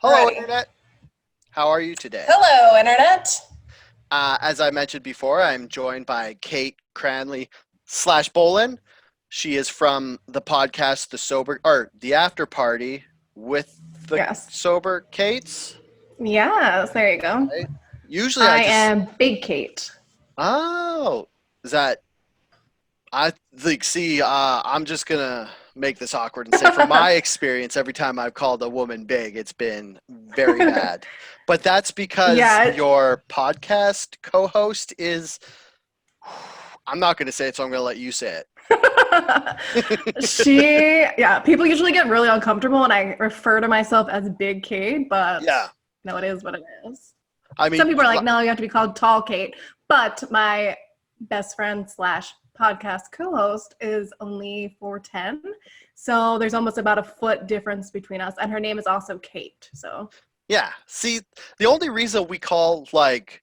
Hello, Ready. Internet. How are you today? Hello, Internet. As I mentioned before, I'm joined by Kate Cranley slash Bolin. She is from the podcast The Sober or The After Party with the Yes. Sober Kates. Yes, there you go. Right? Usually, I I just am Big Kate. oh, is that I like see. I'm just gonna make this awkward and say, from my experience, every time I've called a woman big, it's been very bad. But that's because Yeah. your podcast co-host is. I'm not gonna say it, so I'm gonna let you say Yeah, people usually get really uncomfortable when I refer to myself as Big Kate, but Yeah, no, it is what it is. I Some mean, people are like, no, you have to be called Tall Kate. But my best friend slash podcast co-host is only 4'10". So there's almost about a foot difference between us. And her name is also Kate. So yeah. See, the only reason we call like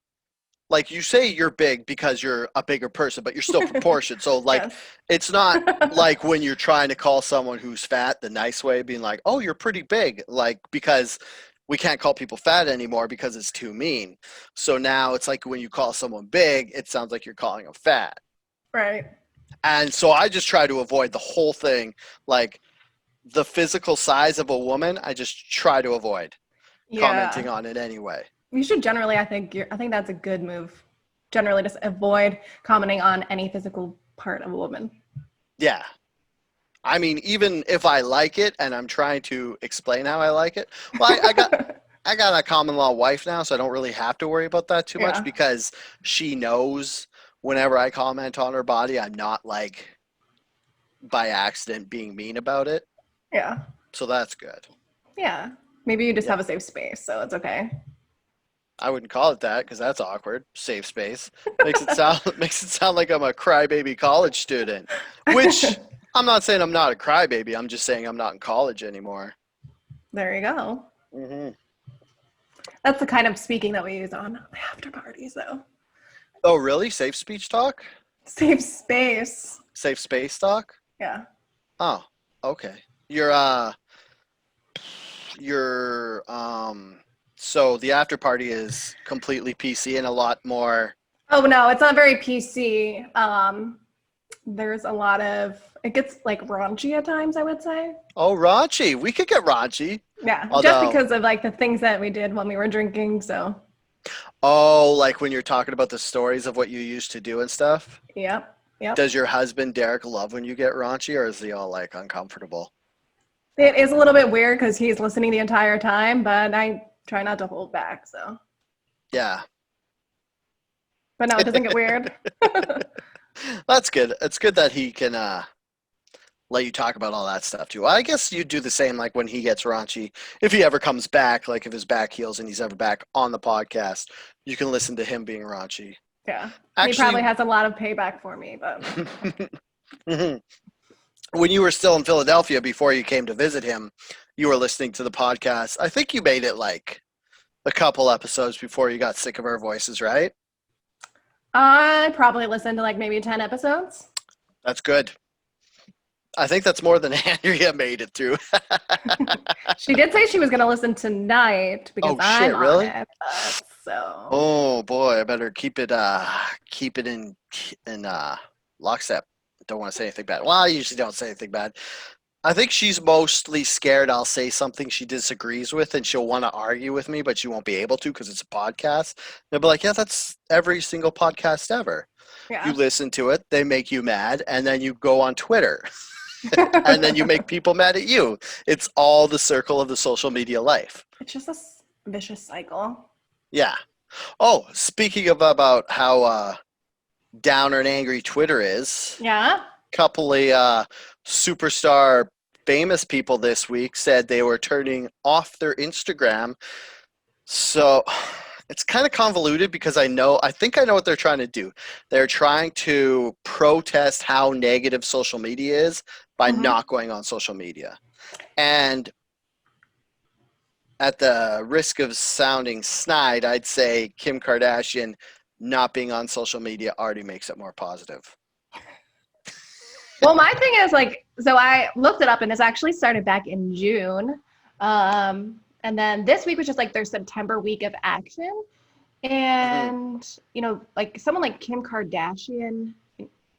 you say you're big because you're a bigger person, but you're still proportioned. So like, yes. it's not like when you're trying to call someone who's fat the nice way, being like, "Oh, you're pretty big," like because we can't call people fat anymore because it's too mean. So now it's like when you call someone big, it sounds like you're calling them fat. Right. And so I just try to avoid the whole thing, like the physical size of a woman. I just try to avoid Yeah. commenting on it anyway. You should generally, I think that's a good move. Generally, just avoid commenting on any physical part of a woman. Yeah. I mean, even if I like it and I'm trying to explain how I like it, well, I got a common law wife now, so I don't really have to worry about that too much Yeah. because she knows whenever I comment on her body, I'm not like by accident being mean about it. Yeah. So that's good. Yeah. Maybe you just Yeah. have a safe space, so it's okay. I wouldn't call it that because that's awkward. Safe space makes it sound makes it sound like I'm a crybaby college student, which I'm not saying I'm not a crybaby. I'm just saying I'm not in college anymore. There you go. Hmm. That's the kind of speaking that we use on the after parties, though. Oh, really? Safe speech talk? Safe space. Safe space talk? Yeah. Oh, okay. You're you're so the after party is completely PC and a lot more. Oh no, it's not very PC. There's a lot of it gets like raunchy at times, I would say. Oh, raunchy. We could get raunchy. Yeah, just Although, because of like the things that we did when we were drinking. So, oh, like when you're talking about the stories of what you used to do and stuff. yep, yep. Does your husband Derek love when you get raunchy, or is he all like uncomfortable? It is a little bit weird because he's listening the entire time, but I try not to hold back. So, Yeah, but no, it doesn't get weird. that's good. It's good that he can let you talk about all that stuff too. I guess you do the same like when he gets raunchy. If he ever comes back, like if his back heals and he's ever back on the podcast, you can listen to him being raunchy. Yeah, he Actually, probably has a lot of payback for me, but when you were still in Philadelphia before you came to visit him, you were listening to the podcast. I think you made it like a couple episodes before you got sick of our voices, right? I probably listened to like maybe 10 episodes. That's good. I think that's more than Andrea made it through. She did say she was going to listen tonight because Oh I'm shit, on really? it. So, Oh boy, I better keep it in lockstep. Don't want to say anything bad. Well, I usually don't say anything bad. I think she's mostly scared I'll say something she disagrees with and she'll want to argue with me, but she won't be able to because it's a podcast. They'll be like, yeah, that's every single podcast ever. You yeah. listen to it, they make you mad, and then you go on Twitter and then you make people mad at you. It's all the circle of the social media life. It's just a vicious cycle. Yeah. Oh, speaking of about how down and angry Twitter is, Yeah. couple of superstar famous people this week said they were turning off their Instagram. So it's kind of convoluted because I think I know what they're trying to do. They're trying to protest how negative social media is by Mm-hmm. not going on social media. And at the risk of sounding snide, I'd say Kim Kardashian not being on social media already makes it more positive. Well, my thing is like, so I looked it up and this actually started back in June. And then this week was just like their September week of action. Mhm. And, like someone like Kim Kardashian,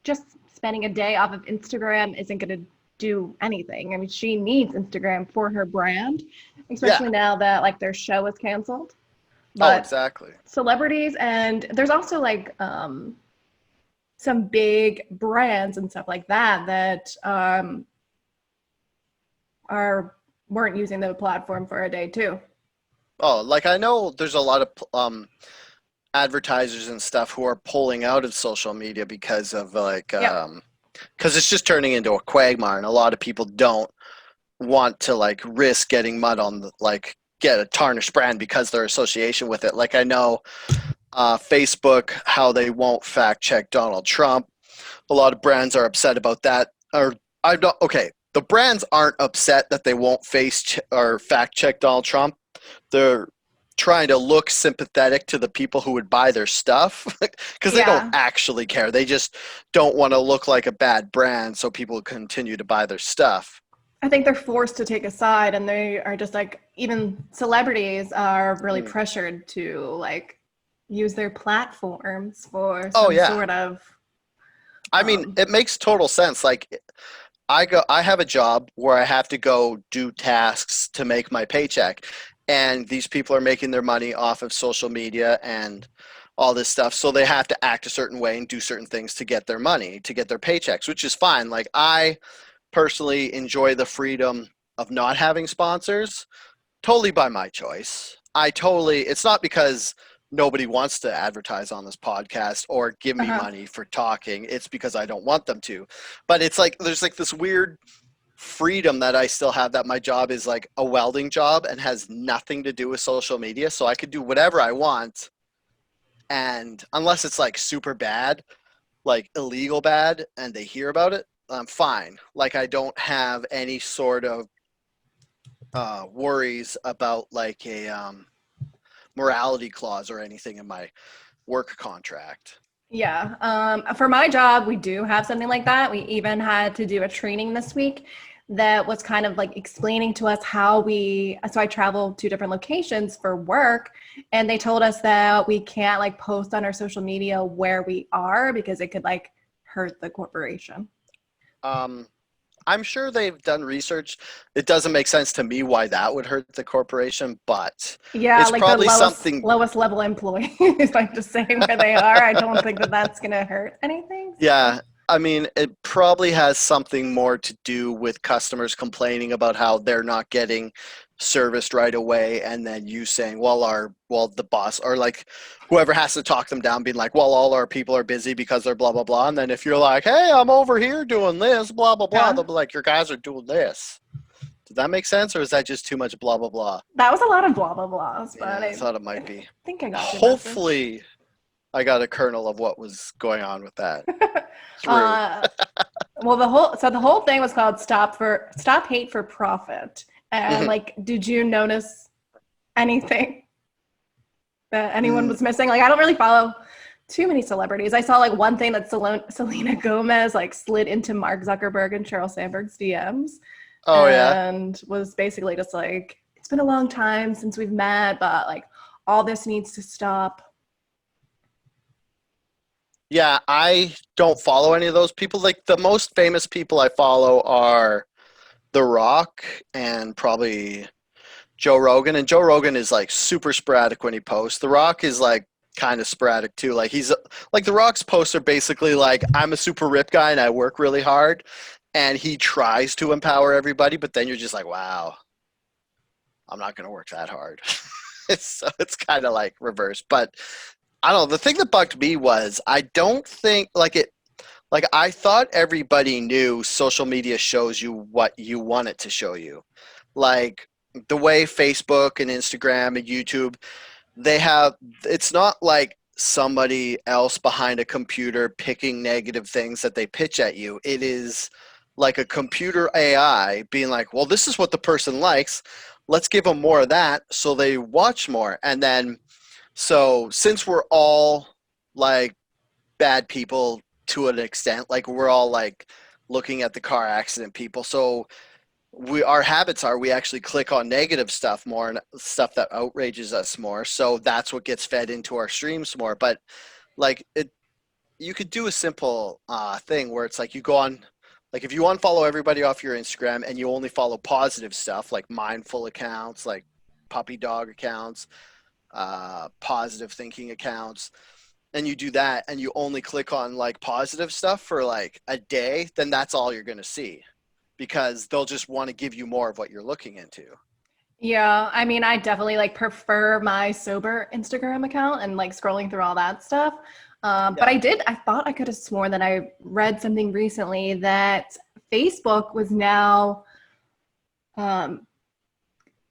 just spending a day off of Instagram isn't going to do anything. I mean, she needs Instagram for her brand, Yeah. especially now that like their show is canceled. Oh, But exactly. celebrities, and there's also like some big brands and stuff like that that are weren't using the platform for a day too. Oh, like I know there's a lot of advertisers and stuff who are pulling out of social media because of like Yep. because it's just turning into a quagmire, and a lot of people don't want to like risk getting mud on the, like get a tarnished brand because their association with it. Like I know Facebook, how they won't fact check Donald Trump. A lot of brands are upset about that. Or I'm not okay. The brands aren't upset that they won't or fact check Donald Trump. They're trying to look sympathetic to the people who would buy their stuff because they don't Yeah. actually care. They just don't want to look like a bad brand, so people continue to buy their stuff. I think they're forced to take a side, and they are just like, even celebrities are really Mm. pressured to like use their platforms for Oh some yeah, sort of I mean um it makes total sense. Like I have a job where I have to go do tasks to make my paycheck. And these people are making their money off of social media and all this stuff. So they have to act a certain way and do certain things to get their money, to get their paychecks, which is fine. Like I personally enjoy the freedom of not having sponsors, totally by my choice. It's not because nobody wants to advertise on this podcast or give me uh-huh. money for talking. It's because I don't want them to. But it's like there's like this weird freedom that I still have, that my job is like a welding job and has nothing to do with social media. So I could do whatever I want. And unless it's like super bad, like illegal bad, and they hear about it, I'm fine. Like I don't have any sort of worries about like a morality clause or anything in my work contract. Yeah. For my job, we do have something like that. We even had to do a training this week that was kind of like explaining to us how so I travel to different locations for work, and they told us that we can't like post on our social media where we are because it could like hurt the corporation. Um, I'm sure they've done research. It doesn't make sense to me why that would hurt the corporation, but Yeah, it's like the probably lowest something. lowest level employees, like just saying where they are. I don't think that that's gonna hurt anything. So Yeah, I mean, it probably has something more to do with customers complaining about how they're not getting serviced right away, and then you saying, well, the boss or like whoever has to talk them down, being like, well, all our people are busy because they're blah blah blah, and then if you're like, hey, I'm over here doing this, blah blah blah, they'll yeah, be like, your guys are doing this. Does that make sense, or is that just too much blah blah blah? that was a lot of blah blah blahs, but Yeah, I thought it I might be. think I got your message. Hopefully, I got a kernel of what was going on with that through. uh, well, the whole thing was called Stop Hate for Profit. And like, did you notice anything that anyone was missing? Like, I don't really follow too many celebrities. I saw like one thing that Selena Gomez like slid into Mark Zuckerberg and Sheryl Sandberg's DMs Oh yeah. and was basically just like, it's been a long time since we've met, but like all this needs to stop. Yeah, I don't follow any of those people. Like the most famous people I follow are The Rock and probably Joe Rogan. And Joe Rogan is like super sporadic when he posts. The Rock is like kind of sporadic too. Like he's like The Rock's posts are basically like I'm a super ripped guy and I work really hard, and he tries to empower everybody, but then you're just like, wow, I'm not going to work that hard. It's kind of like reverse, but I don't know. The thing that bugged me was I don't think like it. Like I thought everybody knew social media shows you what you want it to show you. Like the way Facebook and Instagram and YouTube, they have, it's not like somebody else behind a computer picking negative things that they pitch at you. It is like a computer AI being like, well, this is what the person likes. Let's give them more of that so they watch more. And then, so since we're all like bad people to an extent, like we're all like looking at the car accident people. So our habits are we actually click on negative stuff more and stuff that outrages us more. So that's what gets fed into our streams more. But like it, you could do a simple thing where it's like you go on, like if you unfollow everybody off your Instagram and you only follow positive stuff like mindful accounts, like puppy dog accounts, positive thinking accounts, and you do that and you only click on like positive stuff for like a day, then that's all you're going to see because they'll just want to give you more of what you're looking into. Yeah, I mean, I definitely like prefer my sober Instagram account and like scrolling through all that stuff. But Yeah. I thought I could have sworn that I read something recently that Facebook was now, um,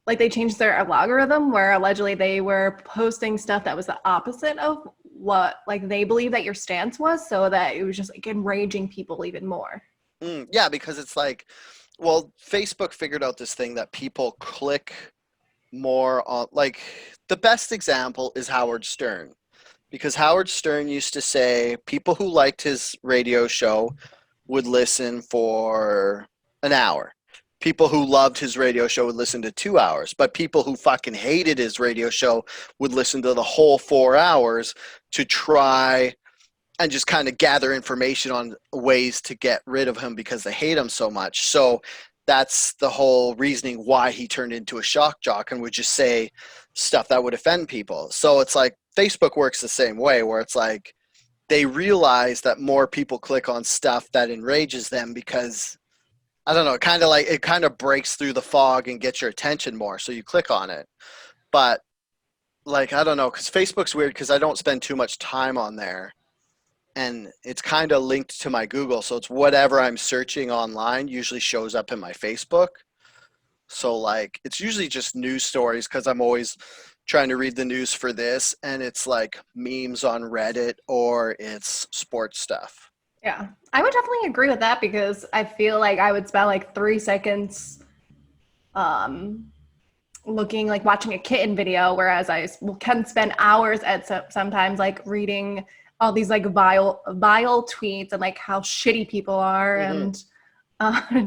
like they changed their algorithm where allegedly they were posting stuff that was the opposite of what like they believe that your stance was, so that it was just like enraging people even more. Yeah, because it's like, well, Facebook figured out this thing that people click more on. Like, the best example is Howard Stern, because Howard Stern used to say people who liked his radio show would listen for an hour. People who loved his radio show would listen to 2 hours, but people who fucking hated his radio show would listen to the whole 4 hours to try and just kind of gather information on ways to get rid of him because they hate him so much. So that's the whole reasoning why he turned into a shock jock and would just say stuff that would offend people. So it's like Facebook works the same way, where it's like they realize that more people click on stuff that enrages them because I don't know, it kind of breaks through the fog and gets your attention more. So you click on it. But like, I don't know, because Facebook's weird because I don't spend too much time on there and it's kind of linked to my Google. So it's whatever I'm searching online usually shows up in my Facebook. So like it's usually just news stories because I'm always trying to read the news for this, and it's like memes on Reddit or it's sports stuff. Yeah, I would definitely agree with that because I feel like I would spend like 3 seconds um, looking like watching a kitten video, whereas I can spend hours at sometimes like reading all these like vile tweets and like how shitty people are Hmm. and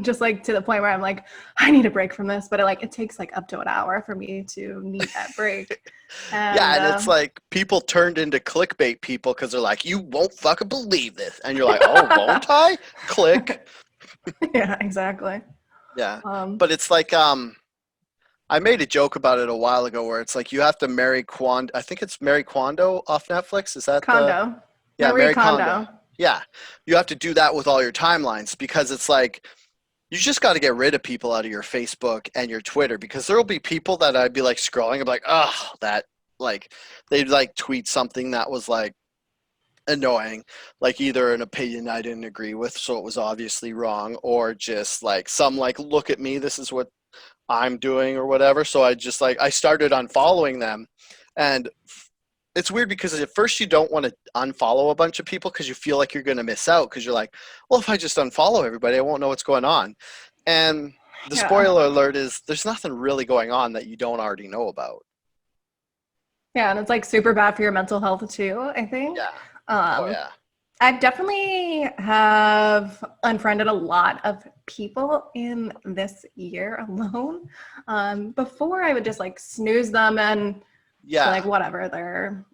just like to the point where I'm like, I need a break from this, but it takes like up to an hour for me to need that break. Yeah, And and it's like people turned into clickbait people because they're like, "You won't fucking believe this," and you're like, "Oh, won't I?" Click. yeah, exactly. Yeah, Um, but it's like I made a joke about it a while ago where it's like you have to marry Kwando. I think it's Mary Kondo off Netflix. Is that the Kondo, yeah, Marie Mary Kondo? Kondo. Yeah, you have to do that with all your timelines because it's like you just got to get rid of people out of your Facebook and your Twitter because there will be people that I'd be like scrolling and be like, oh, that like they'd like tweet something that was like annoying, like either an opinion I didn't agree with, so it was obviously wrong, or just like some like, look at me, this is what I'm doing or whatever. So I started unfollowing them. And it's weird because at first you don't want to unfollow a bunch of people because you feel like you're going to miss out because you're like, well, if I just unfollow everybody, I won't know what's going on. And the Yeah, spoiler alert is there's nothing really going on that you don't already know about. yeah, and it's like super bad for your mental health too, I think. Yeah. Oh, Um, yeah. I've definitely have unfriended a lot of people in this year alone. Before I would just like snooze them and be Yeah. like, whatever,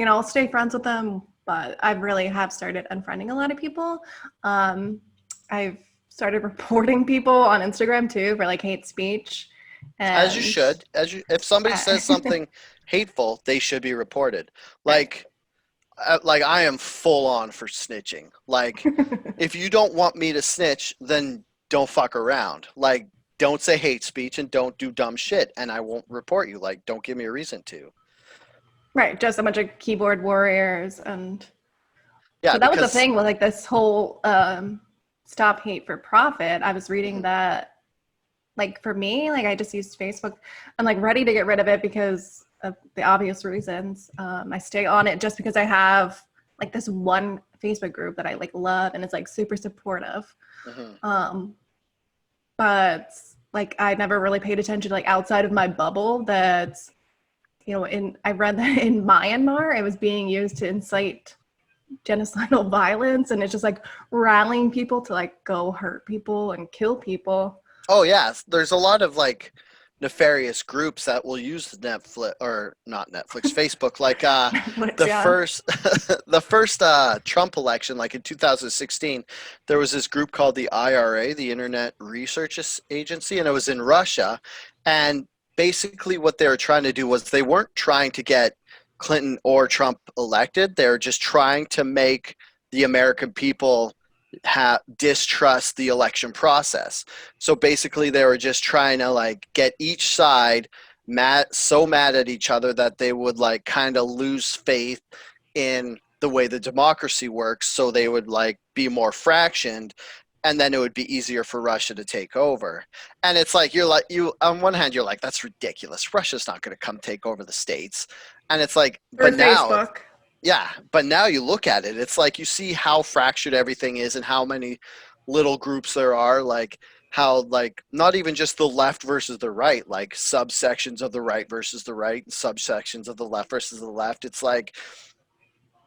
I'll stay friends with them. But I really have started unfriending a lot of people. I've started reporting people on Instagram too for like hate speech. As you And should. If somebody says I, something hateful, they should be reported. right. Like, like I am full on for snitching. Like, if you don't want me to snitch, then don't fuck around. Like, don't say hate speech and don't do dumb shit, and I won't report you. Like, don't give me a reason to. Right, just a bunch of keyboard warriors. And Yeah, so that was the because thing with like this whole stop hate for profit. I was reading mhm, that like for me, like I just used Facebook. I'm like ready to get rid of it because of the obvious reasons. I stay on it just because I have like this one Facebook group that I like love and it's like super supportive. mhm. Um, but like I never really paid attention to like outside of my bubble that I read that in Myanmar it was being used to incite genocidal violence, and it's just like rallying people to like go hurt people and kill people. Oh yeah, there's a lot of like nefarious groups that will use Netflix or not Netflix, Facebook. Like Netflix, the yeah. first the first Trump election, like in 2016, there was this group called the IRA, the Internet Research Agency, and it was in Russia. And basically, what they were trying to do was they weren't trying to get Clinton or Trump elected. They were just trying to make the American people distrust the election process. So basically, they were just trying to like get each side mad at each other that they would like kind of lose faith in the way the democracy works. So they would like be more fractioned, and then it would be easier for Russia to take over. And it's like you on one hand you're like that's ridiculous. Russia's not going to come take over the states, and it's like Through but now Facebook. yeah, but now you look at it, it's like you see how fractured everything is and how many little groups there are, like how like not even just the left versus the right, like subsections of the right versus the right, subsections of the left versus the left. It's like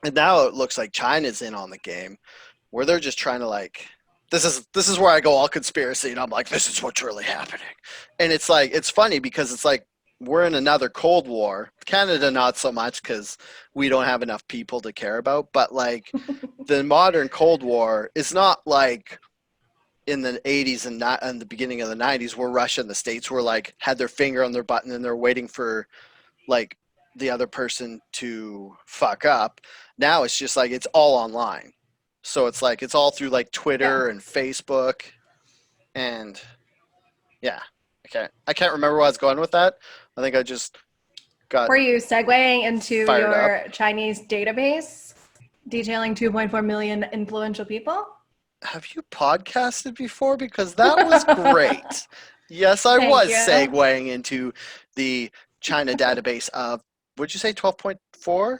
and now it looks like China's in on the game where they're just trying to like this is where I go all conspiracy and I'm like this is what's really happening. And it's like it's funny because it's like we're in another Cold War. Canada not so much cuz we don't have enough people to care about, but like the modern Cold War is not like in the 80s and not in the beginning of the 90s where Russia and the States were like had their finger on their button and they're waiting for like the other person to fuck up. Now it's just like it's all online. So it's like it's all through like Yeah. Twitter and Facebook and yeah. I can't remember where I was going with that. I think I just got Were you segueing into fired up. your Chinese database detailing 2.4 million influential people? Have you podcasted before? Because that was great. Yes, I Thank was you. segueing into the China database of would you say 12.4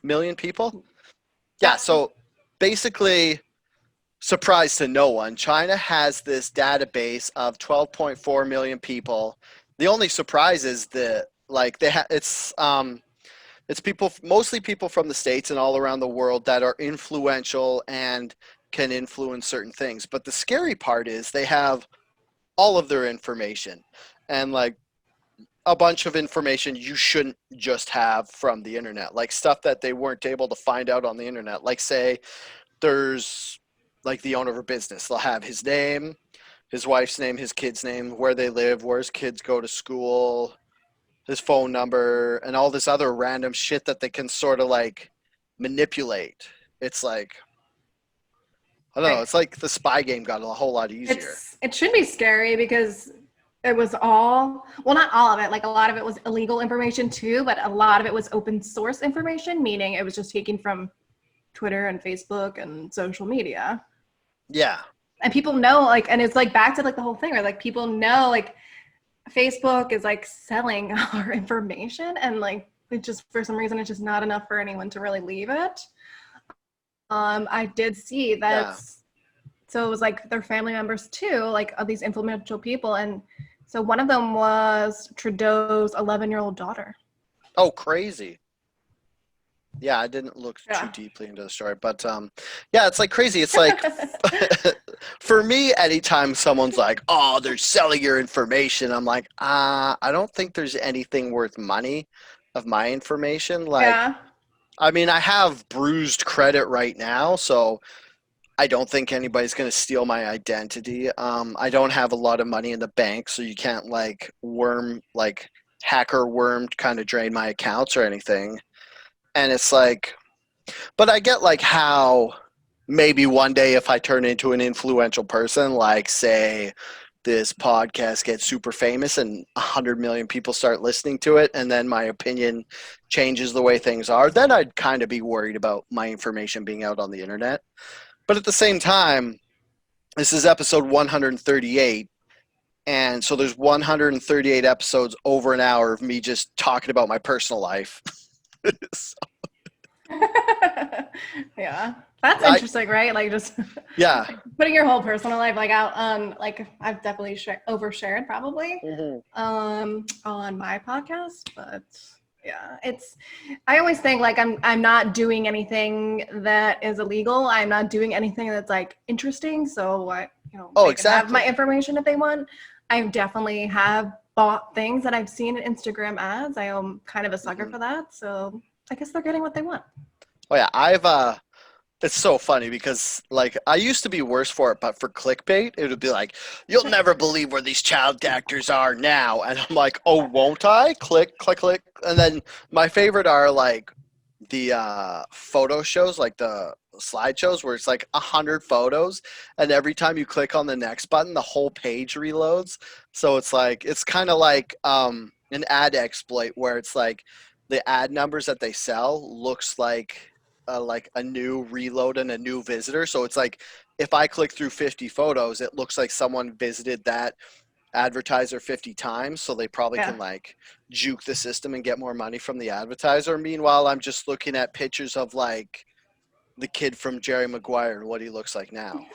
million people? Yeah, Yeah. so basically surprise to no one, China has this database of 12.4 million people. The only surprise is that like it's people mostly people from the states and all around the world that are influential and can influence certain things. But the scary part is they have all of their information and like a bunch of information you shouldn't just have from the internet, like stuff that they weren't able to find out on the internet. Like say there's like the owner of a business. They'll have his name, his wife's name, his kid's name, where they live, where his kids go to school, his phone number, and all this other random shit that they can sort of like manipulate. It's like I don't know. Right. It's like the spy game got a whole lot easier. It should be scary because it was all, well, not all of it, like a lot of it was illegal information too, but a lot of it was open source information, meaning it was just taken from Twitter and Facebook and social media. Yeah, And people know, like, and it's like back to like the whole thing where like people know like Facebook is like selling our information, and like it just for some reason it's just not enough for anyone to really leave it. I did see yeah. that, so it was like their family members too, like of these influential people, and so one of them was Trudeau's 11-year-old daughter. Oh, crazy. Yeah, I didn't look too Yeah. deeply into the story, but yeah, it's like crazy. It's like for me, anytime someone's like, "Oh, they're selling your information," I'm like, I don't think there's anything worth money of my information. Like, Yeah. I mean, I have bruised credit right now, so I don't think anybody's gonna steal my identity. I don't have a lot of money in the bank, so you can't like hacker worm kind of drain my accounts or anything. And it's like but I get like how maybe one day if I turn into an influential person, like say this podcast gets super famous and 100 million people start listening to it, and then my opinion changes the way things are, then I'd kind of be worried about my information being out on the internet. But at the same time, this is episode 138. And so there's 138 episodes over an hour of me just talking about my personal life. Yeah. That's I interesting, right? Like just yeah. like putting your whole personal life like out on, like I've definitely overshared probably Mhm. on my podcast, but yeah, it's, I always think like I'm not doing anything that is illegal. I'm not doing anything that's like interesting, so Oh, they can have my exactly. information if they want. I definitely have bought things that I've seen in Instagram ads. I am kind of a sucker Hmm. for that. So I guess they're getting what they want. Oh yeah, it's so funny because like I used to be worse for it, but for clickbait, it would be like, "You'll never believe where these child actors are now," and I'm like, "Oh, won't I?" Click, click, click, and then my favorite are like the photo shows, like the slideshows, where it's like 100 photos, and every time you click on the next button, the whole page reloads. So it's like it's kind of like an ad exploit where it's like the ad numbers that they sell looks like a new reload and a new visitor. So it's like if I click through 50 photos, it looks like someone visited that advertiser 50 times. So they probably Yeah. can like juke the system and get more money from the advertiser. Meanwhile, I'm just looking at pictures of like the kid from Jerry Maguire and what he looks like now.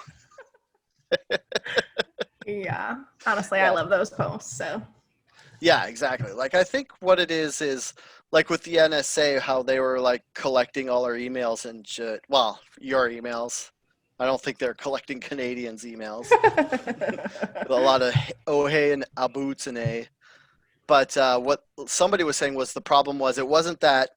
Yeah. Honestly, I Yeah. love those posts. So Yeah, exactly. Like I think what it is like with the NSA, how they were like collecting all our emails and shit. Well, your emails. I don't think they're collecting Canadians' emails. With a lot of oh hey and aboots and a. But what somebody was saying was the problem was it wasn't that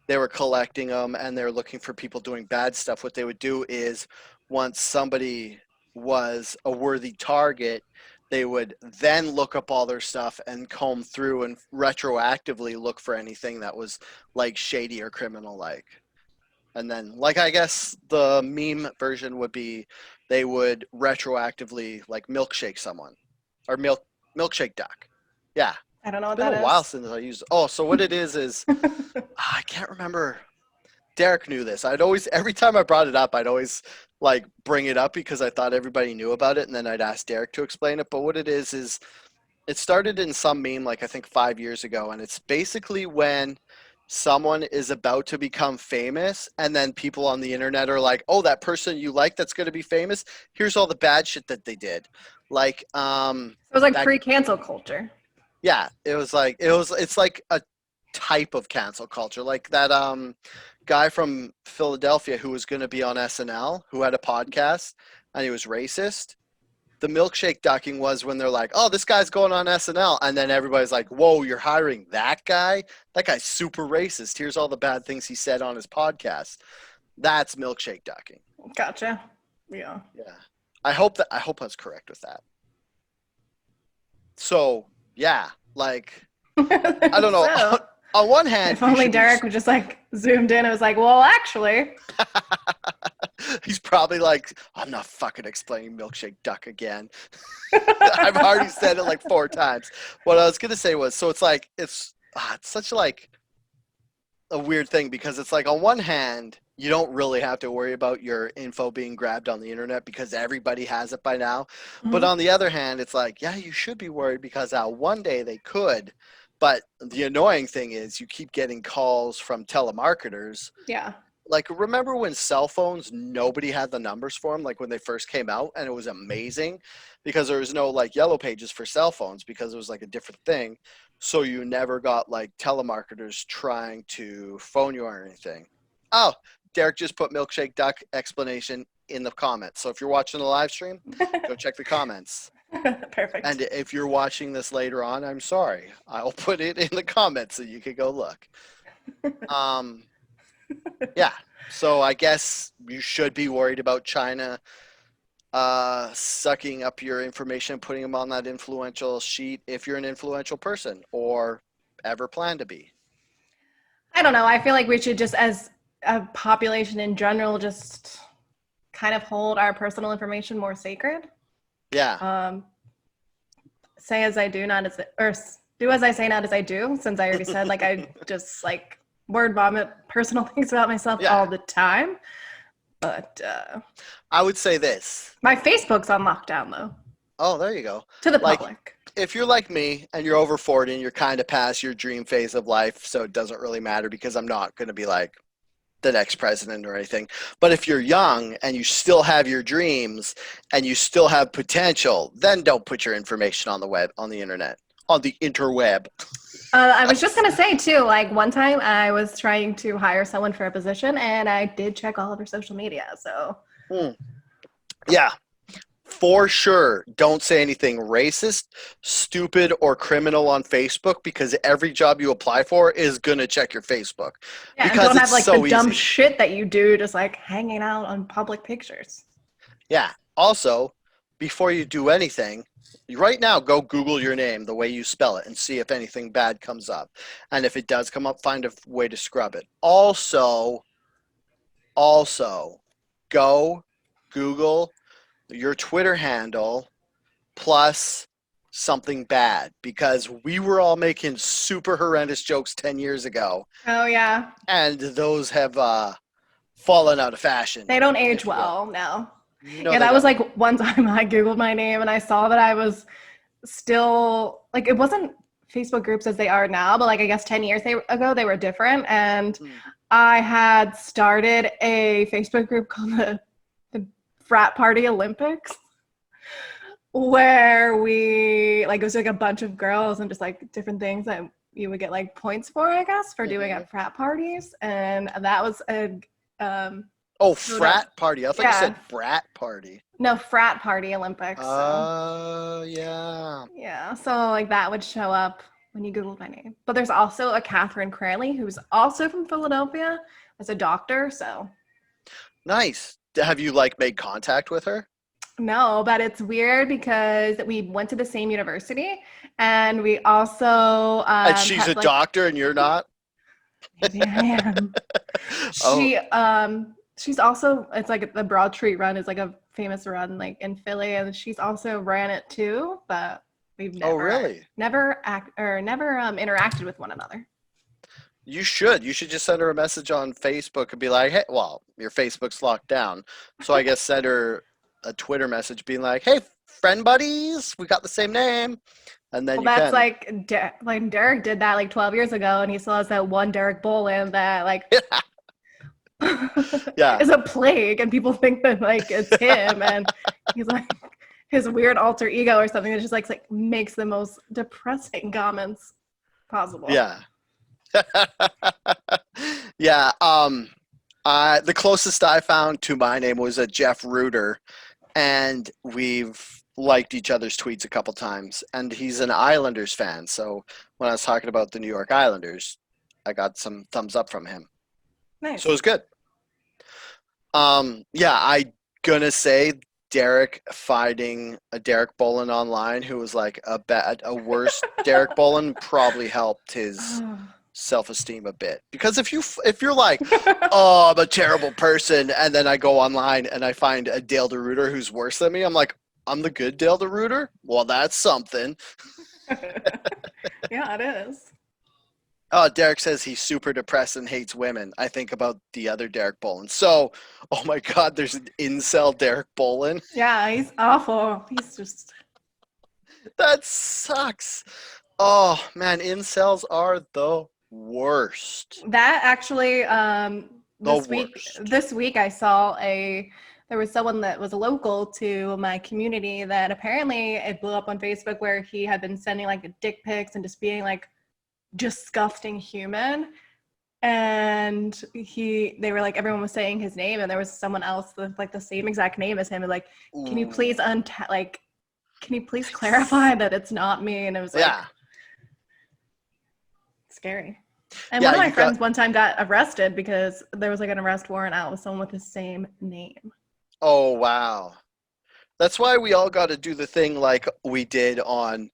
they were collecting them and they were looking for people doing bad stuff. What they would do is once somebody was a worthy target, they would then look up all their stuff and comb through and retroactively look for anything that was like shady or criminal like. And then like I guess the meme version would be they would retroactively like milkshake someone or milkshake duck. Yeah. I don't know It's what been that a while is. since I used. Oh, so what it is I can't remember. Derek knew this. I'd always, every time I brought it up, I'd always like bring it up because I thought everybody knew about it, and then I'd ask Derek to explain it. But what it is it started in some meme like I think 5 years ago, and it's basically when someone is about to become famous, and then people on the internet are like, "Oh, that person you like that's going to be famous. Here's all the bad shit that they did." Like, So it was like that pre-cancel culture. yeah, it's like a type of cancel culture. Like that guy from Philadelphia who was gonna be on SNL, who had a podcast and he was racist. The milkshake ducking was when they're like, "Oh, this guy's going on SNL," and then everybody's like, "Whoa, you're hiring that guy? That guy's super racist. Here's all the bad things he said on his podcast." That's milkshake ducking. Gotcha. Yeah. Yeah. I hope I was correct with that. So yeah, like I don't know. So On one hand, if you only should be. Derek would just like zoomed in and was like, well, actually. He's probably like, I'm not fucking explaining milkshake duck again. I've already said it like 4 times. What I was gonna say was, so it's like it's such like a weird thing because it's like on one hand, you don't really have to worry about your info being grabbed on the internet because everybody has it by now. But Mhm. on the other hand, it's like, yeah, you should be worried because one day they could. But the annoying thing is you keep getting calls from telemarketers Yeah. like remember when cell phones nobody had the numbers for them like when they first came out and it was amazing because there was no like yellow pages for cell phones because it was like a different thing so you never got like telemarketers trying to phone you or anything. Oh, Derek just put milkshake duck explanation in the comments, so if you're watching the live stream, go check the comments. Perfect. And if you're watching this later on, I'm sorry, I'll put it in the comments so you can go look. um yeah. So I guess you should be worried about China sucking up your information, putting them on that influential sheet if you're an influential person or ever plan to be. I don't know. I feel like we should just, as a population in general, just kind of hold our personal information more sacred. Yeah. Um, say as I do, not as, or do as I say, not as I do, since I already said, like, I just like word vomit personal things about myself Yeah. all the time. But I would say this. my Facebook's on lockdown, though, Oh, there you go. to the Like, public. if you're like me and you're over 40 and you're kind of past your dream phase of life, so it doesn't really matter because I'm not going to be like the next president or anything. But if you're young and you still have your dreams and you still have potential, then don't put your information on the web, on the internet, on the interweb. I was just gonna say too, like one time I was trying to hire someone for a position and I did check all of her social media. So Hmm. Yeah. for sure, don't say anything racist, stupid, or criminal on Facebook, because every job you apply for is going to check your Facebook Yeah, and because don't it's have like the so dumb easy. shit that you do just like hanging out on public pictures. Yeah. Also, before you do anything, right now, go Google your name the way you spell it and see if anything bad comes up. And if it does come up, find a way to scrub it. Also, go Google your Twitter handle plus something bad, because we were all making super horrendous jokes 10 years ago, Oh yeah, and those have fallen out of fashion, they don't age if you will. well now. No, Yeah, they that was don't. like one time I googled my name and I saw that I was still like it wasn't Facebook groups as they are now, but like I guess 10 years ago they were different. And Hmm. I had started a Facebook group called the Frat Party Olympics, where we like it was like a bunch of girls and just like different things that you would get like points for, I guess, for doing Mhm. at frat parties. And that was a Oh, sort of frat party. I thought you yeah, said brat party. no, Frat Party Olympics. So Yeah. yeah, so like that would show up when you Googled my name. But there's also a Catherine Cranley who's also from Philadelphia as a doctor. So Nice. Have you like made contact with her? no, but it's weird because we went to the same university and we also And she's a had like doctor and you're not? maybe I am. Oh, She's also it's like the Broad Street Run is like a famous run like in Philly, and she's also ran it too, but we've oh, never really? never interacted with one another. You should. You should just send her a message on Facebook and be like, hey, well, your Facebook's locked down. So I guess send her a Twitter message being like, hey, friend buddies, we got the same name. And then Well, you that's can. like Derek did that like 12 years ago, and he still has that one Derek Bolin that like Yeah. is a plague, and people think that like it's him, and he's like his weird alter ego or something that just like makes the most depressing comments possible. Yeah. Yeah. The closest I found to my name was a Jeff Reuter, and we've liked each other's tweets a couple times. And he's an Islanders fan, so when I was talking about the New York Islanders, I got some thumbs up from him. So it Nice. was good. Yeah, I gonna say Derek finding a Derek Bolin online who was like a worse Derek Bolin probably helped his self-esteem a bit, because if you're like, oh, I'm a terrible person, and then I go online and I find a Dale DeRuiter who's worse than me, I'm like, I'm the good Dale DeRuiter. Well, that's something. Yeah, it is. Oh, Derek says he's super depressed and hates women. I think about the other Derek Bolin. So, oh my God, there's an incel Derek Bolin. Yeah, he's awful. He's just That sucks. Oh man, incels are the worst. that actually The worst. this week I saw there was someone that was local to my community that apparently it blew up on Facebook, where he had been sending like dick pics and just being like disgusting human. And they were like, everyone was saying his name, and there was someone else with like the same exact name as him, and like, can you please Ooh. can you please clarify that it's not me? And it was like Yeah. scary. And Yeah, one of my you got. friends one time got arrested because there was like an arrest warrant out with someone with the same name. Oh wow. That's why we all got to do the thing like we did on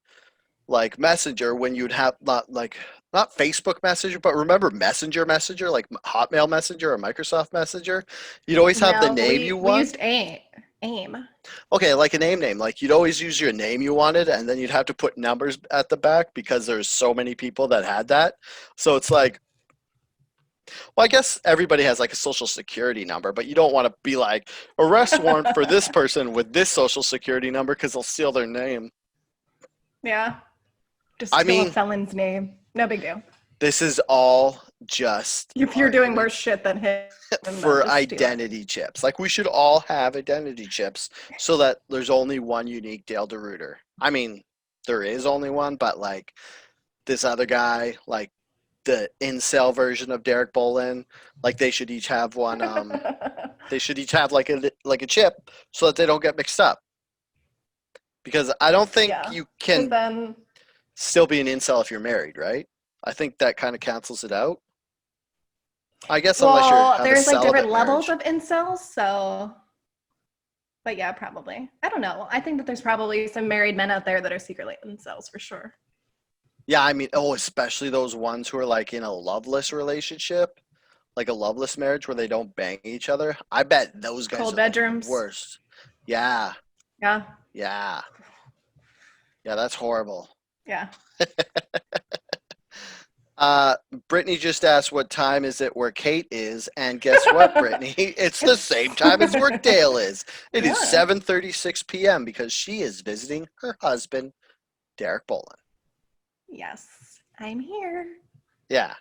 like Messenger, when you'd have not Facebook Messenger, but remember Messenger, like Hotmail Messenger or Microsoft Messenger. You'd always have the No, name you we want. used AIM. Okay, like a name. Like you'd always use your name you wanted, and then you'd have to put numbers at the back because there's so many people that had that. So it's like, well, I guess everybody has like a social security number, but you don't want to be like arrest warrant for this person with this social security number because they'll steal their name. Yeah. Just I steal a mean, felon's name. No big deal. this is all just If you're doing worse shit than him, then for just steal it. identity chips. Like we should all have identity chips so that there's only one unique Dale DeRuiter. I mean, there is only one, but like this other guy, like the incel version of Derek Bolin, like they should each have one. They should each have like a chip so that they don't get mixed up. Because I don't think Yeah. you Because can then, still be an incel if you're married, right? I think that kind of cancels it out. I guess unless you well, have a there's like different celibate levels marriage. of incels. So, but yeah, probably. I don't know. I think that there's probably some married men out there that are secretly incels for sure. Yeah, I mean, oh, especially those ones who are like in a loveless relationship, like a loveless marriage where they don't bang each other. I bet those guys Cold are the bedrooms. worst. Yeah, Yeah. yeah, yeah, that's horrible. Yeah. Uh, Brittany just asked what time is it where Kate is, and guess what, Brittany? It's the same It's time as where Dale is. It is yeah. 7:36 p.m. because she is visiting her husband, Derek Bolin. Yes, I'm here. Yeah.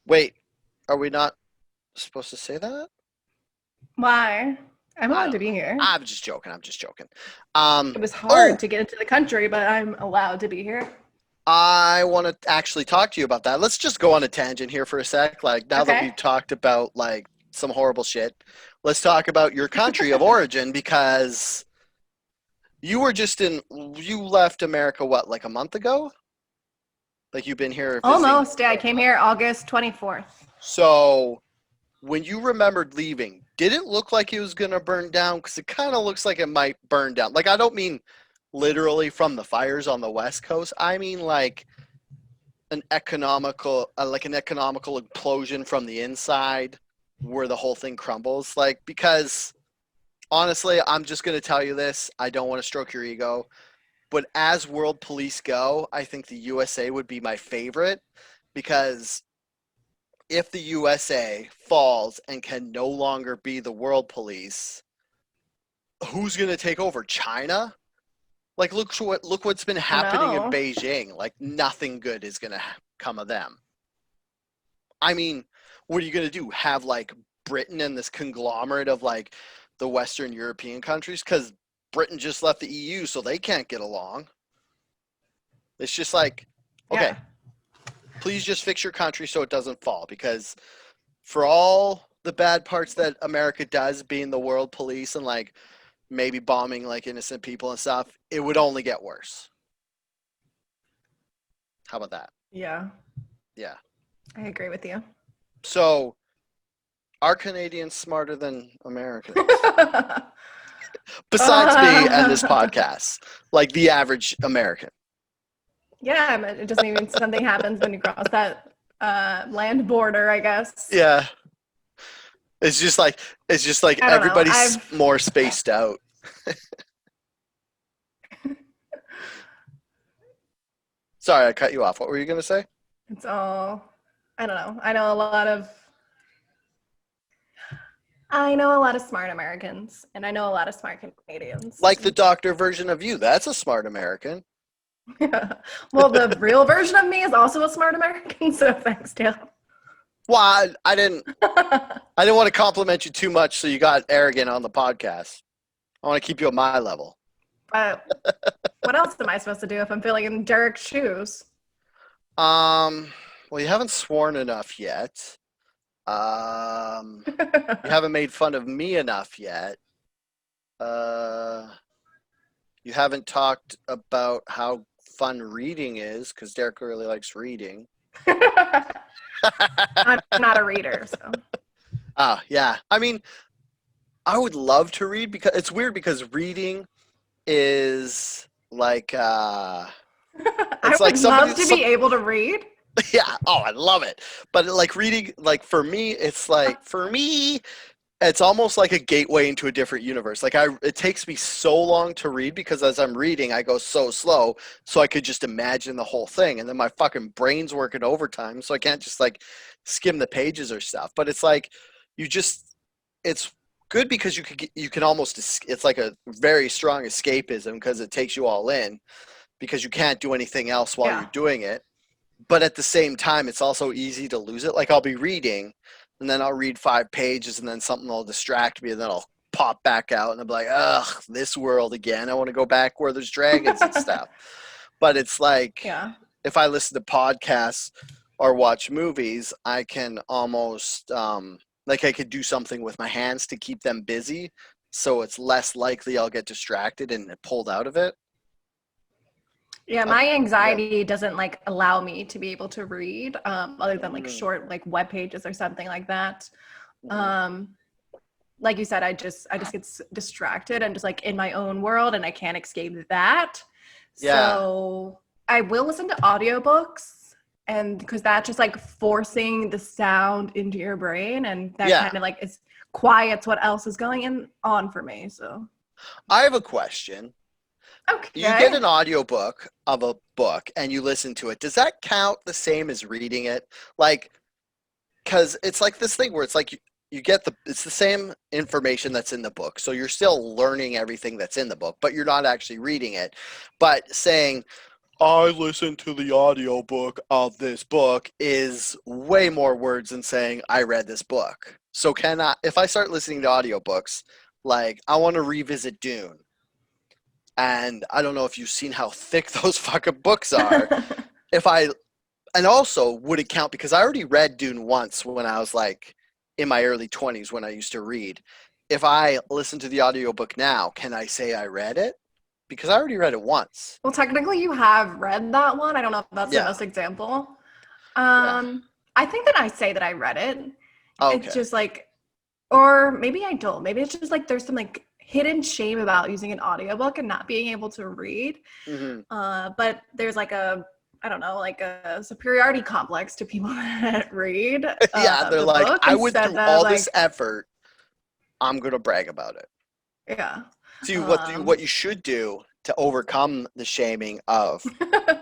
Wait, are we not supposed to say that? Why? I'm I allowed to don't be know. here. I'm just joking. I'm just joking. It was hard Oh, to get into the country, but I'm allowed to be here. I want to actually talk to you about that. Let's just go on a tangent here for a sec. Like now that Okay. we've talked about like some horrible shit, let's talk about your country of origin because you left America what, like a month ago? Like you've been here visiting. Almost. Yeah, I came here August 24th. So when you remembered leaving, did it look like it was going to burn down? Because it kind of looks like it might burn down. Like, I don't mean literally from the fires on the West Coast. I mean like an economical implosion from the inside where the whole thing crumbles. Like, because honestly, I'm just going to tell you this. I don't want to stroke your ego. But as world police go, I think the USA would be my favorite because if the USA falls and can no longer be the world police, who's going to take over? China? Like look what's been Oh happening in no. Beijing. Like nothing good is going to come of them. I mean, what are you going to do? Have like Britain and this conglomerate of like the Western European countries cuz Britain just left the EU so they can't get along. It's just like, okay, Yeah. please just fix your country so it doesn't fall because for all the bad parts that America does being the world police and like maybe bombing like innocent people and stuff, it would only get worse. How about that? Yeah. Yeah. I agree with you. So are Canadians smarter than Americans? Besides me and this podcast, like the average American. Yeah, but it doesn't mean something happens when you cross that land border, I guess. Yeah. It's just like I don't know. everybody's more spaced out. Sorry, I cut you off. What were you going to say? It's all, I don't know. I know a lot of smart Americans, and I know a lot of smart Canadians. Like the doctor version of you. That's a smart American. Yeah. Well, the real version of me is also a smart American, so thanks, Dale. Well, I didn't want to compliment you too much, so you got arrogant on the podcast. I want to keep you at my level. But what else am I supposed to do if I'm filling in Derek's shoes? Well, you haven't sworn enough yet. You haven't made fun of me enough yet. You haven't talked about how fun reading is, because Derek really likes reading. I'm not a reader, so. Ah, yeah. I mean, I would love to read because it's weird because reading is like I it's like would love somebody to be able to read. yeah, oh, I love it. But like reading, like for me, it's almost like a gateway into a different universe. Like it takes me so long to read because as I'm reading, I go so slow, so I could just imagine the whole thing, and then my fucking brain's working overtime, so I can't just like skim the pages or stuff. But it's like it's good because you can almost it's like a very strong escapism because it takes you all in because you can't do anything else while Yeah. you're doing it. But at the same time, it's also easy to lose it. Like I'll be reading and then I'll read 5 pages and then something will distract me and then I'll pop back out and I'll be like, ugh, this world again. I want to go back where there's dragons and stuff. But it's like Yeah. if I listen to podcasts or watch movies, I can almost like I could do something with my hands to keep them busy. So it's less likely I'll get distracted and pulled out of it. Yeah, Uh, my yeah. anxiety doesn't like allow me to be able to read, other than like Mm, short like web pages or something like that. mhm. Um, like you said, I just get distracted and just like in my own world, and I can't escape that. Yeah. So I will listen to audiobooks, and because that's just like forcing the sound into your brain, and that Yeah. kind of like is quiets what else is going in on for me. So I have a question. You get okay. an audiobook of a book and you listen to it. Does that count the same as reading it? Like, because it's like this thing where it's like you get it's the same information that's in the book. So you're still learning everything that's in the book, but you're not actually reading it. But saying, I listened to the audiobook of this book is way more words than saying I read this book. So can I, if I start listening to audiobooks, like I want to revisit Dune, and I don't know if you've seen how thick those fucking books are. If I, and also would it count because I already read Dune once when I was like in my early 20s when I used to read. If I listen to the audiobook now, can I say I read it? Because I already read it once. Well, technically, you have read that one. I don't know if that's the Yeah. best example. Yeah. I think that I say that I read it. It's Okay. just like, or maybe I don't. Maybe it's just like there's some like hidden shame about using an audiobook and not being able to read. Hmm. But there's like a, I don't know, like a superiority complex to people that read Yeah, they're the like, book I went instead through of all this like, effort. I'm gonna brag about it. yeah. See Um, what you should do to overcome the shaming of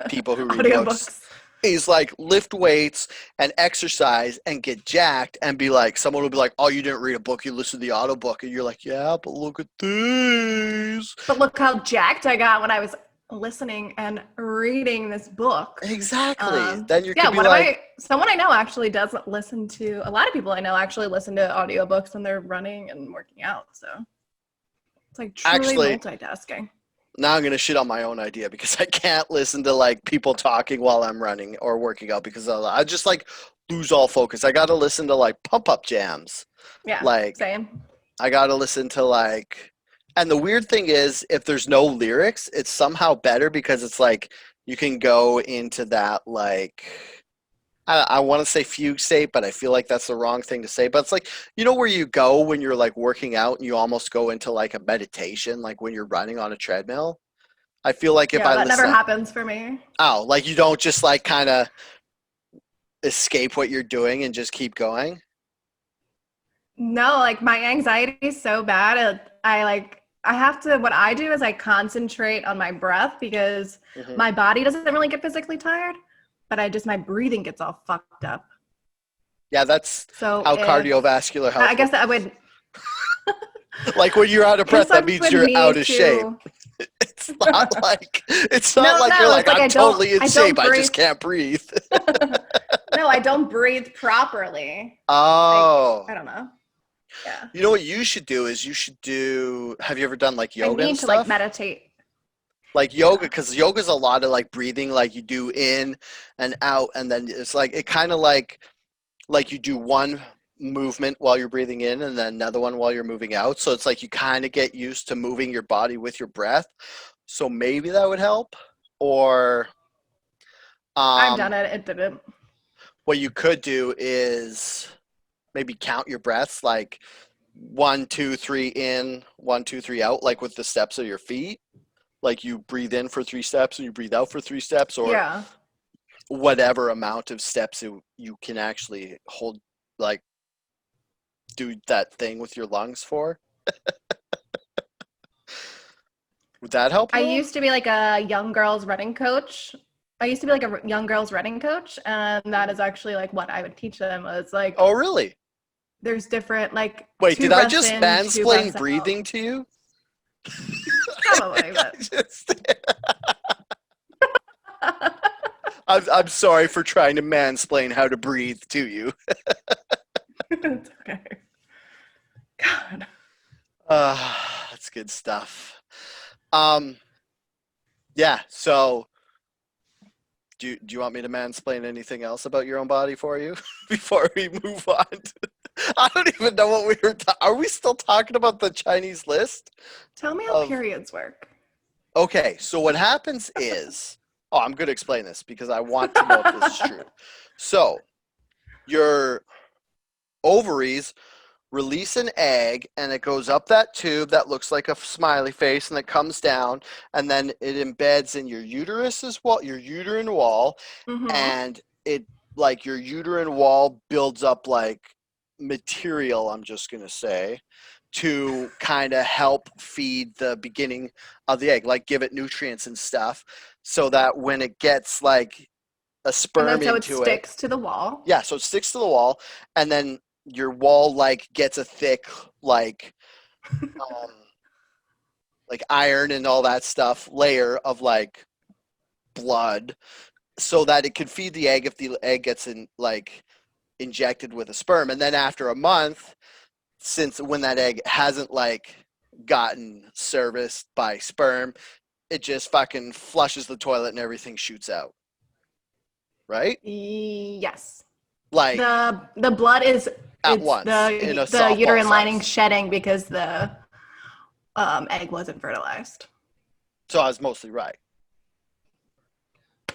people who read books audiobooks. is like lift weights and exercise and get jacked and be like, someone will be like, oh, you didn't read a book, you listened to the audiobook, and you're like, yeah, but look at these. But look how jacked I got when I was listening and reading this book. Exactly. Then you Yeah, could be one of like, my someone I know actually does listen to a lot of people I know actually listen to audiobooks when they're running and working out. So it's like truly actually, multitasking. now I'm gonna shit on my own idea because I can't listen to like people talking while I'm running or working out because I just like lose all focus. I gotta listen to like pump up jams. Yeah, Like same. I gotta listen to like, and the weird thing is, if there's no lyrics, it's somehow better because it's like you can go into that like I want to say fugue state, but I feel like that's the wrong thing to say. But it's like where you go when you're like working out and you almost go into like a meditation, like when you're running on a treadmill. I feel like if Yeah, I that never listen to happens for me. like you don't just like kind of escape what you're doing and just keep going. No, like my anxiety is so bad. I like I have to what I do is I concentrate on my breath because Hmm. my body doesn't really get physically tired, but I just my breathing gets all fucked up. Yeah, that's So how if cardiovascular I health guess I works. would Like when you're out of I guess breath, I that means would you're out need of shape. to It's not No, like you're no, like it's like I'm totally in I shape. don't I just breathe. can't breathe. No, I don't breathe properly. Like, Oh, I don't know. Yeah. you know what you should do is you should do. Have you ever done like I yoga and need to like stuff? meditate. Like yoga, Yeah. because yoga's a lot of like breathing, like you do in and out, and then it's like it kind of like you do one movement while you're breathing in and then another one while you're moving out. So it's like you kind of get used to moving your body with your breath. So maybe that would help. Or I've done um, it. It didn't. what you could do is maybe count your breaths like 1, 2, 3 in, 1, 2, 3 out, like with the steps of your feet. Like you breathe in for 3 steps and you breathe out for 3 steps, or Yeah. whatever amount of steps you can actually hold, like do that thing with your lungs for. Would that help I at all? used to be like a young girls running coach. I used to be like a young girls running coach, and that is actually like what I would teach them was like Oh, really? there's different like Wait, two did I breaths just in, two mansplain breaths out. breathing to you? Probably, but Just- I'm sorry for trying to mansplain how to breathe to you. it's okay. God. That's good stuff. Um, yeah. So, do you want me to mansplain anything else about your own body for you before we move on? I don't even know what we were. Are we still talking about the Chinese list Tell me how of? periods work. Okay, so what happens is Oh, I'm going to explain this because I want to know if this is true. So, your ovaries release an egg and it goes up that tube that looks like a smiley face and it comes down and then it embeds in your uterus as well, your uterine wall, Mm-hmm. and it like your uterine wall builds up like material, I'm just going to say, to kind of help feed the beginning of the egg, like give it nutrients and stuff so that when it gets like a And sperm then so it into it, sticks to the wall. yeah, so it sticks to the wall, and then your wall like gets a thick um like iron and all that stuff layer of like blood so that it can feed the egg if the egg gets in like injected with a sperm. And then after a month, since when that egg hasn't like gotten serviced by sperm, it just fucking flushes the toilet and everything shoots out. Right? Yes. Like The blood is at it's once in a the softball uterine lining size. shedding because the egg wasn't fertilized. So I was mostly right.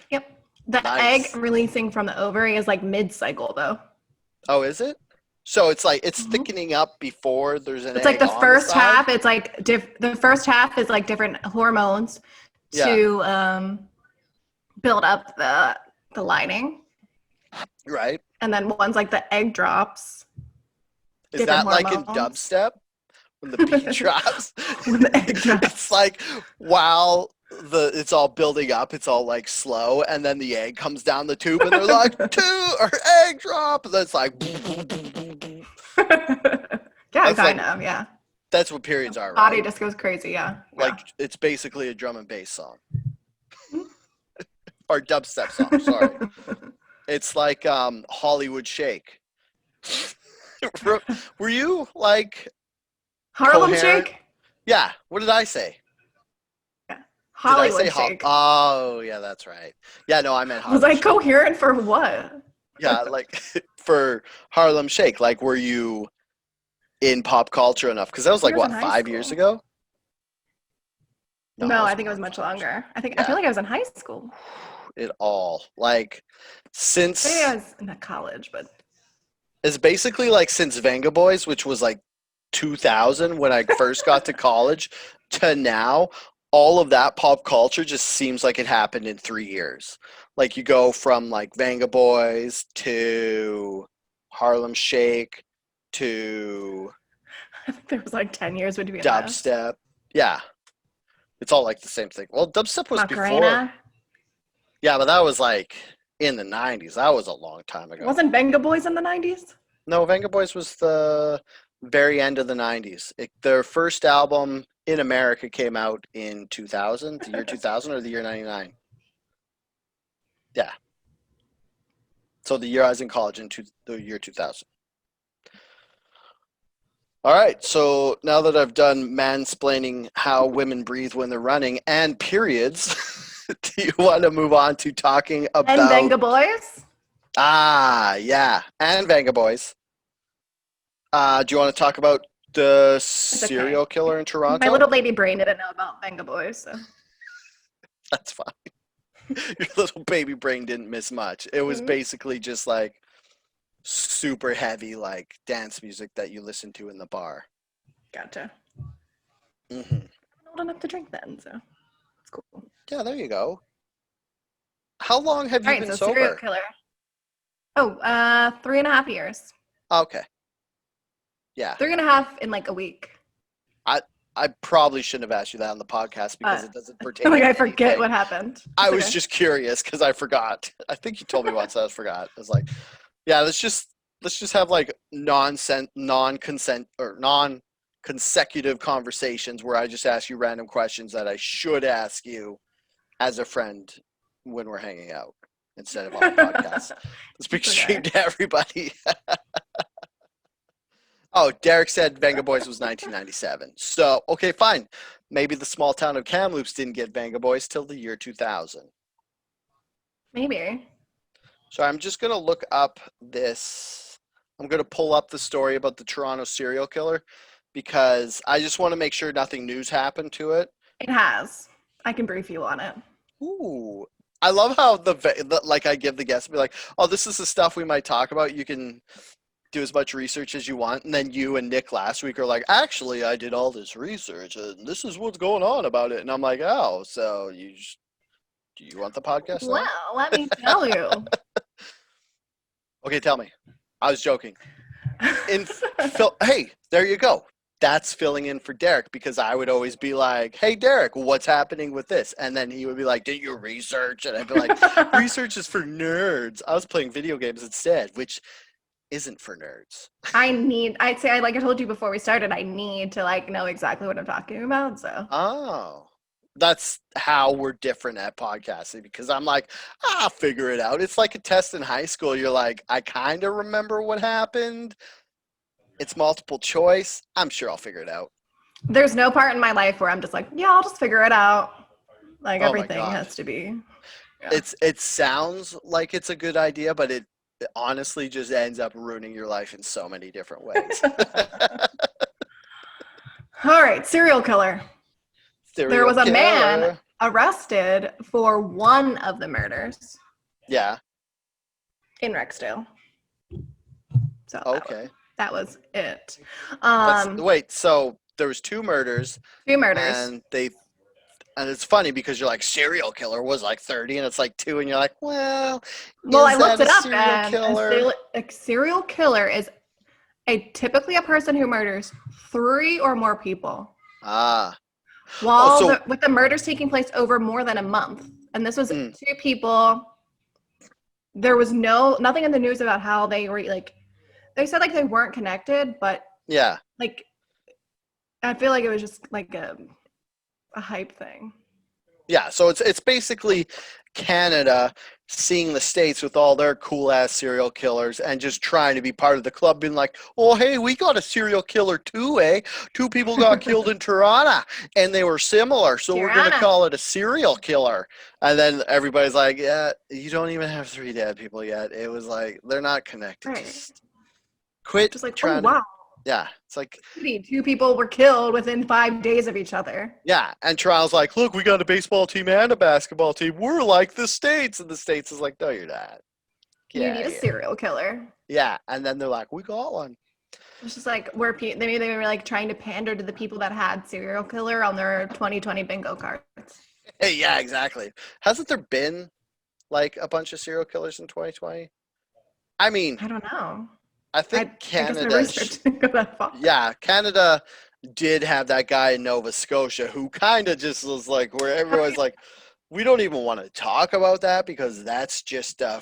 Yep. The egg Nice. releasing from the ovary is like mid-cycle though. Oh, is it? So it's like it's Mm-hmm. thickening up before there's an It's like egg the on the first side. half. It's like the first half is like different hormones Yeah, to build up the lining, right. and then once like the egg drops, Is different that like in hormones. dubstep when the beat drops? When the egg It's drops. like while the it's all building up, it's all like slow, and then the egg comes down the tube, and they're like two or egg drop, and that's like Yeah, that's like kind of. Yeah. that's what The periods are, body right? just goes crazy. Yeah. Yeah. Like it's basically a drum and bass song or dubstep song. Sorry, it's like Hollywood Shake. Were you like Harlem coherent? Shake? Yeah. What did I say? Yeah. Did I say Hollywood Shake. Oh, yeah, that's right. Yeah, no, I meant Was Harlem I Shake. coherent for what? Yeah, like for Harlem Shake. Like, were you in pop culture enough? Because that I was think like I was in what, high 5 years school. ago? No, it No, was I think it more was than much 5 years ago. longer. I Yeah, feel like I was in high school. it all like Maybe I since was in college, but it's basically like since Venga Boys, which was like 2000 when I first got to college, to now, all of that pop culture just seems like it happened in 3 years. Like you go from like Venga Boys to Harlem Shake to I think there was like 10 years between us. dubstep. Yeah, it's all like the same thing. Well, dubstep was before. Macarena. Yeah, but that was like in the 90s. That was a long time ago. Wasn't Venga Boys in the 90s? No, Venga Boys was the very end of the 90s. Their first album in America came out in 2000, the year 2000 or the year 99. Yeah. So the year I was in college the year 2000. All right. So now that I've done mansplaining how women breathe when they're running and periods, do you want to move on to talking And about Venga Boys? yeah, and Venga Boys. Do you want to talk about the It's okay. serial killer in My Toronto? little baby brain didn't know about Venga Boys, so. That's fine. Your little baby brain didn't miss much. It was Mhm. basically just like super heavy, like dance music that you listen to in the bar. Gotcha. Hmm. I'm old enough to drink then, so it's cool. All Yeah, there you go. How long have you right, been so serial sober? killer. Oh, 3.5 years. Okay. Yeah. 3.5 in like a week. I I probably shouldn't have asked you that on the podcast because Uh, it doesn't pertain like to I forget anything. what happened. I It's was okay. just curious because I forgot. I think you told me once. I forgot. I was like, yeah, let's just have like non-consent or non-consecutive conversations where I just ask you random questions that I should ask you as a friend when we're hanging out instead of on a podcast. Let's be It's okay. extreme to everybody. Oh, Derek said Venga Boys was 1997. So, okay, fine. Maybe the small town of Kamloops didn't get Venga Boys till the year 2000. Maybe. So I'm just going to look up this. I'm going to pull up the story about the Toronto serial killer because I just want to make sure nothing news happened to it. It has. I can brief you on it. Ooh. I love how like I give the guests be like, oh, this is the stuff we might talk about. You can do as much research as you want, and then you and Nick last week are like, actually, I did all this research, and this is what's going on about it. And I'm like, oh, so do you want the podcast Well, now? let me tell you. Okay, tell me. I was joking. Hey, there you go. That's filling in for Derek because I would always be like, hey, Derek, what's happening with this? And then he would be like, did you research? And I'd be like, research is for nerds. I was playing video games instead, which isn't for nerds. I'd say, like I told you before we started, I need to like know exactly what I'm talking about. So, Oh, that's how we're different at podcasting because I'm like, I'll figure it out. It's like a test in high school. You're like, I kind of remember what happened. It's multiple choice. I'm sure I'll figure it out. there's no part in my life where I'm just like, yeah, I'll just figure it out. Like Oh my everything God. has to be. Yeah. It sounds like it's a good idea, but it honestly just ends up ruining your life in so many different ways. All right, serial killer. There Serial was a man killer. arrested for one of the murders Yeah. in Rexdale. So Okay. that was it. Wait, so there was two murders Two murders. and it's funny because you're like serial killer was like 30 and it's like 2 and you're like, well, I is looked that it a up, serial and killer? a serial killer is typically a person who murders 3 or more people, Ah. while with the murders taking place over more than a month. And this was 2 people. There was nothing in the news about how they were like. They said like they weren't connected, but yeah, like I feel like it was just like a hype thing. yeah. So it's basically Canada seeing the States with all their cool ass serial killers and just trying to be part of the club, being like, oh, hey, we got a serial killer too, eh? 2 people got killed in Toronto and they were similar, so we're going to call it a serial killer. And then everybody's like, yeah, you don't even have 3 dead people yet. It was like, they're not connected. Right. Just quit just like, trying oh, wow. Yeah, it's like 2 people were killed within 5 days of each other. yeah, and Toronto's like, look, we got a baseball team and a basketball team. We're like the States, and the States is like, no, you're not. You need a serial killer. Yeah, and then they're like, we got one. It's just like maybe they were like trying to pander to the people that had serial killer on their 2020 bingo cards. Hey, yeah, exactly. Hasn't there been like a bunch of serial killers in 2020? I mean, I don't know. I think Canada. Yeah, Canada did have that guy in Nova Scotia who kind of just was like, where everyone's like, we don't even want to talk about that because that's just a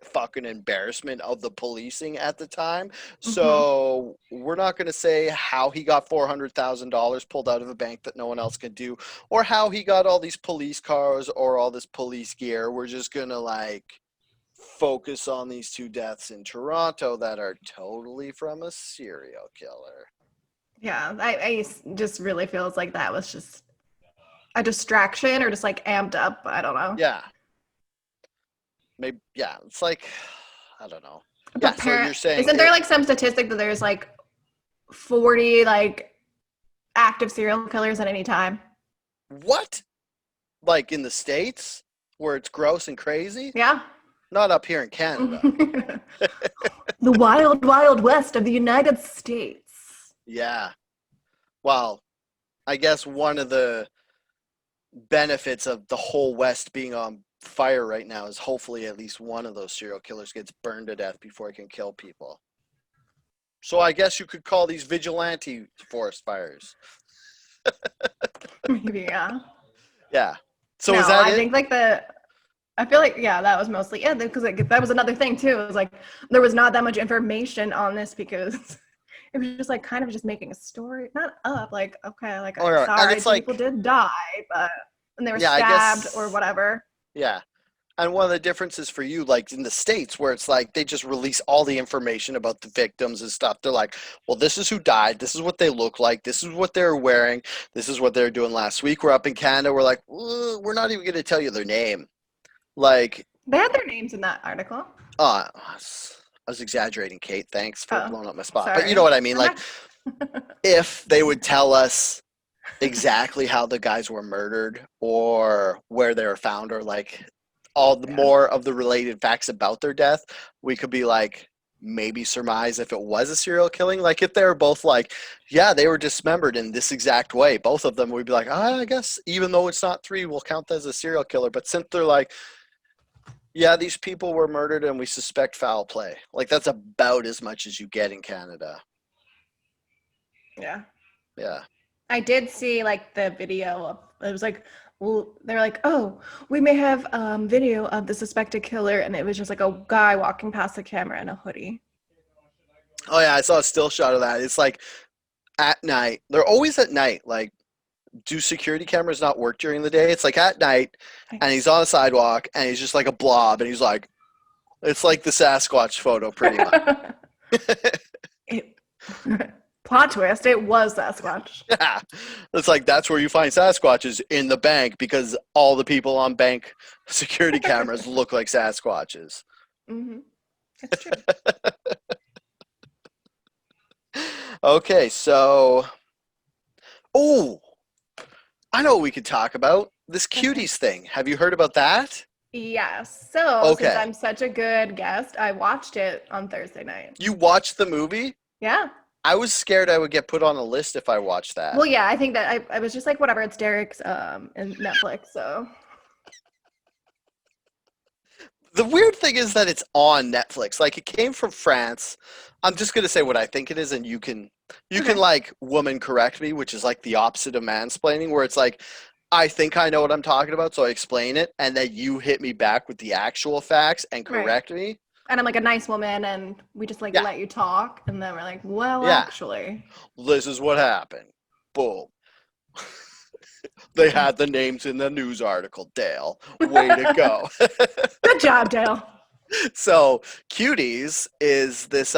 fucking embarrassment of the policing at the time. So we're not going to say how he got $400,000 pulled out of a bank that no one else can do, or how he got all these police cars or all this police gear. We're just going to like focus on these 2 deaths in Toronto that are totally from a serial killer. Yeah, I just really feels like that was just a distraction or just like amped up. I don't know. Yeah. Maybe, yeah, it's like, I don't know. Yeah, so you're saying... Isn't there like some statistic that there's like 40 like active serial killers at any time? What? Like in the States where it's gross and crazy? Yeah. Not up here in Canada. The wild, wild west of the United States. Yeah. Well, I guess one of the benefits of the whole West being on fire right now is hopefully at least one of those serial killers gets burned to death before he can kill people. So I guess you could call these vigilante forest fires. Maybe, yeah. Yeah. So is that I think like I feel like, yeah, that was mostly it, because like, that was another thing too. It was like there was not that much information on this because it was just like kind of just making a story, not up, like, okay, like, I'm sorry, people did die, but and they were stabbed or whatever. Yeah. And one of the differences for you, like in the States where it's like they just release all the information about the victims and stuff. They're like, well, this is who died. This is what they look like. This is what they're wearing. This is what they're doing last week. We're up in Canada. We're like, we're not even going to tell you their name. Like, they had their names in that article. I was exaggerating, Kate. Thanks for blowing up my spot. Sorry. But you know what I mean? Like, if they would tell us exactly how the guys were murdered or where they were found or like all the more of the related facts about their death, we could be like, maybe surmise if it was a serial killing. Like if they were both like, yeah, they were dismembered in this exact way, both of them would be like, I guess even though it's not 3, we'll count that as a serial killer. But since they're like, yeah, these people were murdered and we suspect foul play, like that's about as much as you get in Canada. Yeah. Yeah. I did see like the video of, it was like, well, they're like, oh, we may have video of the suspected killer, and it was just like a guy walking past the camera in a hoodie. Oh yeah, I saw a still shot of that. It's like at night. They're always at night. Like, do security cameras not work during the day? It's like at night, and he's on a sidewalk, and he's just like a blob, and he's like, it's like the Sasquatch photo, pretty much. Plot twist, it was Sasquatch. Yeah. It's like that's where you find Sasquatches, in the bank, because all the people on bank security cameras look like Sasquatches. Mm-hmm. It's true. Okay, so I know what we could talk about. This cuties thing. Have you heard about that? Yes. So since I'm such a good guest, I watched it on Thursday night. You watched the movie? Yeah. I was scared I would get put on a list if I watched that. Well, yeah, I think that I was just like, whatever, it's Derek's and Netflix, so. The weird thing is that it's on Netflix. Like, it came from France. I'm just going to say what I think it is, and you can like woman correct me, which is like the opposite of mansplaining, where it's like, I think I know what I'm talking about, so I explain it, and then you hit me back with the actual facts and correct me. And I'm like a nice woman, and we just like let you talk, and then we're like, well, actually. This is what happened. Boom. They had the names in the news article, Dale. Way to go. Good job, Dale. So, Cuties is this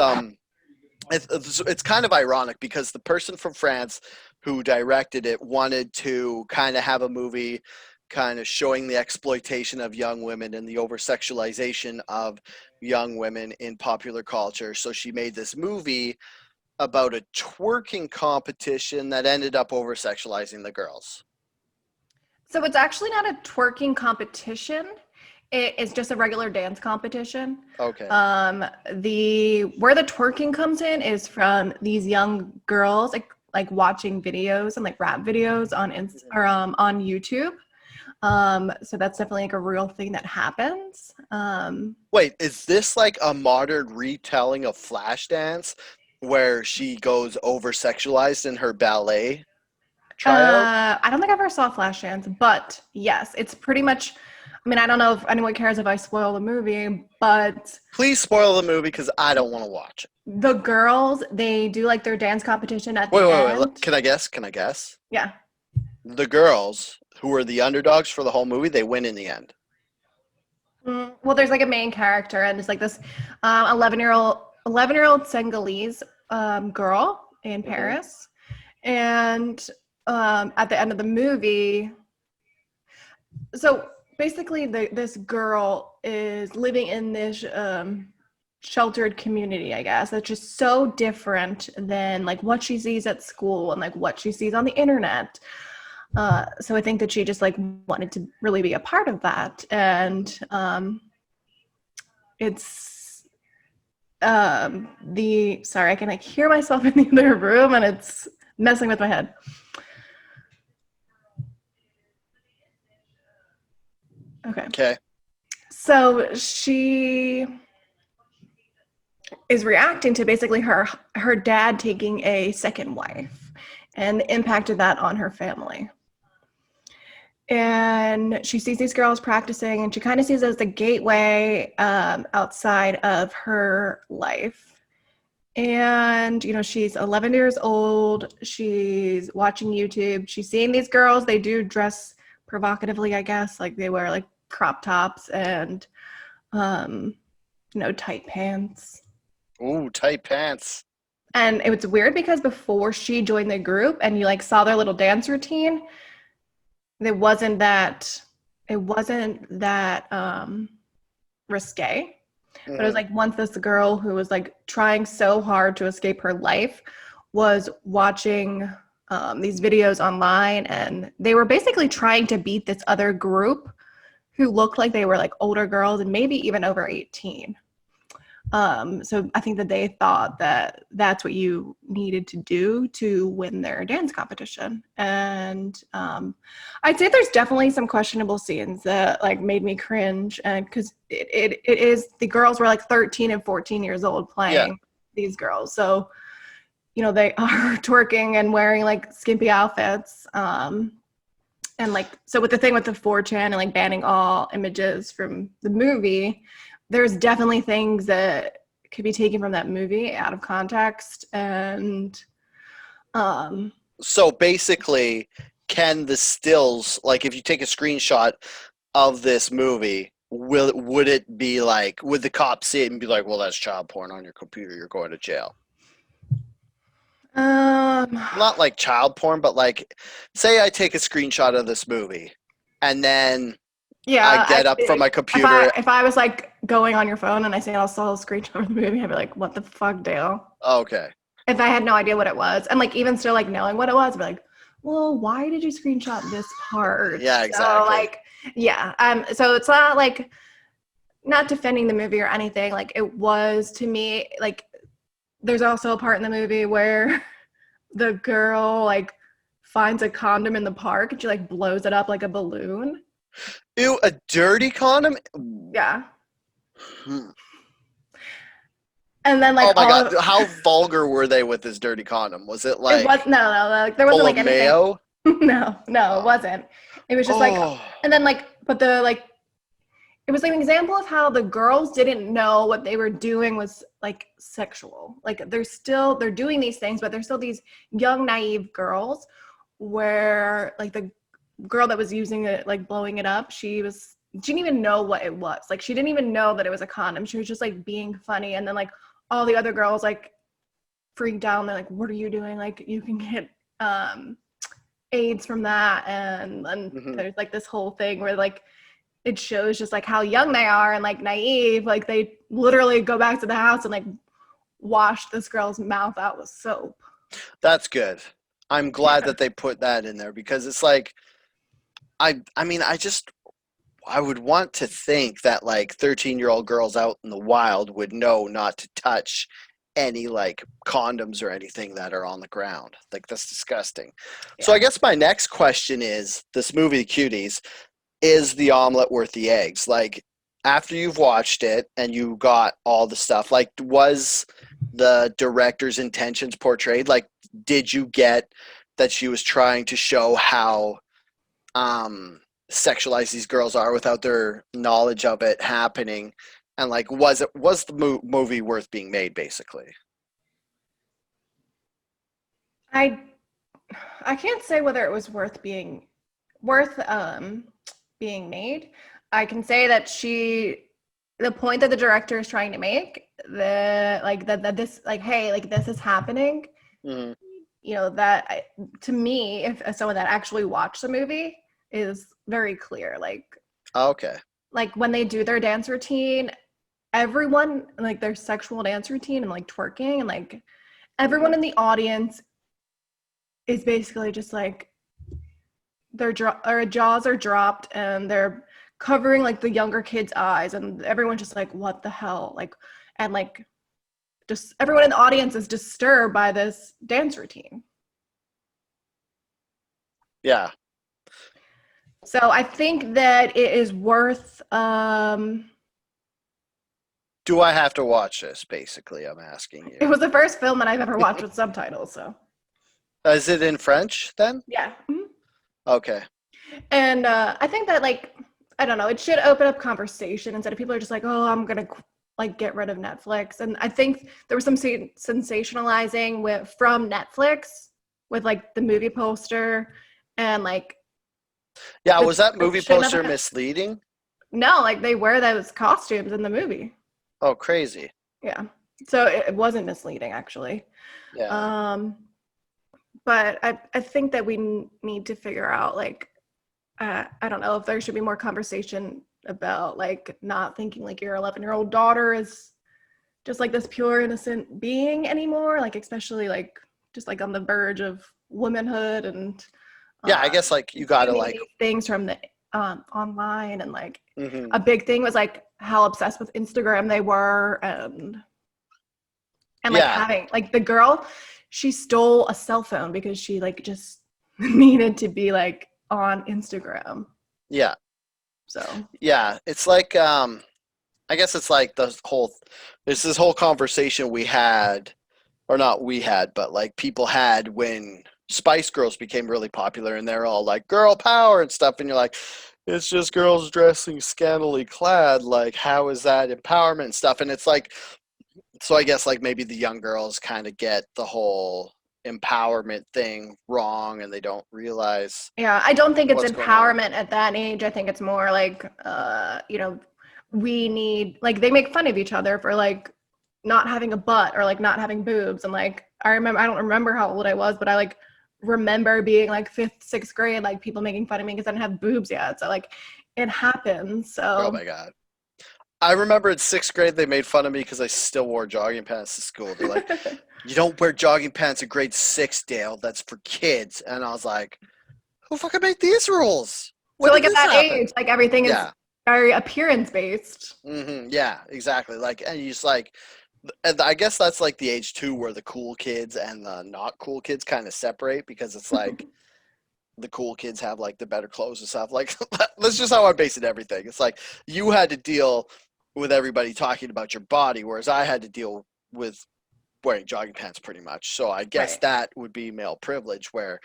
it's kind of ironic because the person from France who directed it wanted to kind of have a movie kind of showing the exploitation of young women and the over-sexualization of young women in popular culture. So she made this movie about a twerking competition that ended up over-sexualizing the girls. So it's actually not a twerking competition. It's just a regular dance competition. Okay. Where the twerking comes in is from these young girls like watching videos and like rap videos on on YouTube. So that's definitely like a real thing that happens. Wait, is this like a modern retelling of Flashdance where she goes over-sexualized in her ballet tryout? I don't think I ever saw Flashdance, but yes, it's pretty much, I mean, I don't know if anyone cares if I spoil the movie, but... Please spoil the movie because I don't want to watch it. The girls, they do like their dance competition at the end. Wait. Can I guess? Yeah. The girls, who were the underdogs for the whole movie, they win in the end. Well, there's like a main character, and it's like this 11-year-old Senegalese girl in Paris. And at the end of the movie, so basically this girl is living in this sheltered community, I guess, that's just so different than like what she sees at school and like what she sees on the internet. So I think that she just like wanted to really be a part of that. And it's sorry, I can like hear myself in the other room and it's messing with my head. Okay. So she is reacting to basically her dad taking a second wife and the impact of that on her family. And she sees these girls practicing, and she kind of sees it as the gateway outside of her life. And, you know, she's 11 years old. She's watching YouTube. She's seeing these girls. They do dress provocatively, I guess. Like they wear like crop tops and, tight pants. Ooh, tight pants. And it was weird because before she joined the group and you like saw their little dance routine, it wasn't that risque. But it was like once this girl who was like trying so hard to escape her life was watching these videos online, and they were basically trying to beat this other group who looked like they were like older girls and maybe even over 18. So I think that they thought that that's what you needed to do to win their dance competition. And I'd say there's definitely some questionable scenes that like made me cringe, and because it is, the girls were like 13 and 14 years old playing these girls. So, you know, they are twerking and wearing like skimpy outfits. And like, so with the thing with the 4chan and like banning all images from the movie, there's definitely things that could be taken from that movie out of context. And So basically, can the stills, like if you take a screenshot of this movie, would it be like, would the cops see it and be like, well, that's child porn on your computer, you're going to jail? Not like child porn, but like, say I take a screenshot of this movie and then I get up from my computer. If I was like going on your phone and I say I saw a screenshot of the movie, I'd be like, what the fuck, Dale? Okay. If I had no idea what it was. And like, even still like knowing what it was, I'd be like, well, why did you screenshot this part? Yeah, exactly. So like, yeah. So it's not like, not defending the movie or anything. Like, it was, to me, like, there's also a part in the movie where the girl like finds a condom in the park and she like blows it up like a balloon. Ew, a dirty condom? Yeah. Hmm. And then like, oh my god, how vulgar were they with this dirty condom? Was it like, it was no, like, there wasn't full like of anything. mayo? No, it wasn't. It was just like, and then like, but the like, it was like an example of how the girls didn't know what they were doing was like sexual. Like, they're doing these things, but they're still these young, naive girls, where like the girl that was using it, like blowing it up, she didn't even know what it was. Like, she didn't even know that it was a condom. She was just like being funny. And then like all the other girls like freaked out. They're like, what are you doing? Like, you can get AIDS from that. And there's like this whole thing where like, it shows just like how young they are and like naive. Like, they literally go back to the house and like wash this girl's mouth out with soap. That's good. I'm glad that they put that in there, because it's like, I mean, I would want to think that like 13-year-old girls out in the wild would know not to touch any like condoms or anything that are on the ground. Like, that's disgusting. Yeah. So I guess my next question is, this movie, The Cuties, is the omelet worth the eggs? Like, after you've watched it and you got all the stuff, like, was the director's intentions portrayed? Like, did you get that she was trying to show how sexualized these girls are without their knowledge of it happening? And like, was the movie worth being made, basically? I can't say whether it was worth being made. I can say that the point that the director is trying to make, that this, like, hey, like, this is happening. Mm-hmm. You know, that to me, if as someone that actually watched the movie, is very clear. Like, okay, like when they do their dance routine, everyone, like, their sexual dance routine and like twerking, and like everyone in the audience is basically just like, their jaws are dropped and they're covering like the younger kids' eyes, and everyone's just like, what the hell? Like, and like, just everyone in the audience is disturbed by this dance routine. Yeah. So I think that it is worth. Do I have to watch this? Basically, I'm asking you. It was the first film that I've ever watched with subtitles. So. Is it in French then? Yeah. Mm-hmm. Okay. And I think that, like, I don't know, it should open up conversation instead of people are just like, oh, I'm gonna like get rid of Netflix. And I think there was some sensationalizing from Netflix with like the movie poster and like. Yeah, was that movie poster misleading? No, like, they wear those costumes in the movie. Oh, crazy. Yeah. So it wasn't misleading, actually. Yeah. But I think that we need to figure out, like, I don't know if there should be more conversation about like not thinking like your 11-year-old daughter is just like this pure innocent being anymore, like, especially like just like on the verge of womanhood. And yeah, I guess like you gotta like things from the online, and like Hmm. a big thing was like how obsessed with Instagram they were, and like Yeah, having like the girl, she stole a cell phone because she like just needed to be like on Instagram. yeah, So yeah. It's like I guess it's like there's this whole conversation we had, or not we had, but like people had when Spice Girls became really popular, and they're all like girl power and stuff, and you're like, it's just girls dressing scantily clad. Like, how is that empowerment and stuff? And it's like, so I guess like maybe the young girls kind of get the whole empowerment thing wrong, and they don't realize yeah, I don't think it's what's going on. empowerment at that age. I think it's more like, we need, like, they make fun of each other for like not having a butt or like not having boobs. And like, I don't remember how old I was, but I like remember being like fifth, sixth grade, like people making fun of me because I didn't have boobs yet. So like, it happens. Oh So my god. I remember in sixth grade they made fun of me because I still wore jogging pants to school. They're like, "You don't wear jogging pants in grade six, Dale. That's for kids." And I was like, "Who fucking made these rules? so When like did at this that happen?" age, like everything is Yeah. very appearance based. Yeah. Exactly. Like, and you just like, and I guess that's like the age too where the cool kids and the not cool kids kind of separate, because it's like the cool kids have like the better clothes and stuff. Like, that's just how I base it everything. It's like you had to deal with everybody talking about your body, whereas I had to deal with wearing jogging pants pretty much. So I guess Right. that would be male privilege, where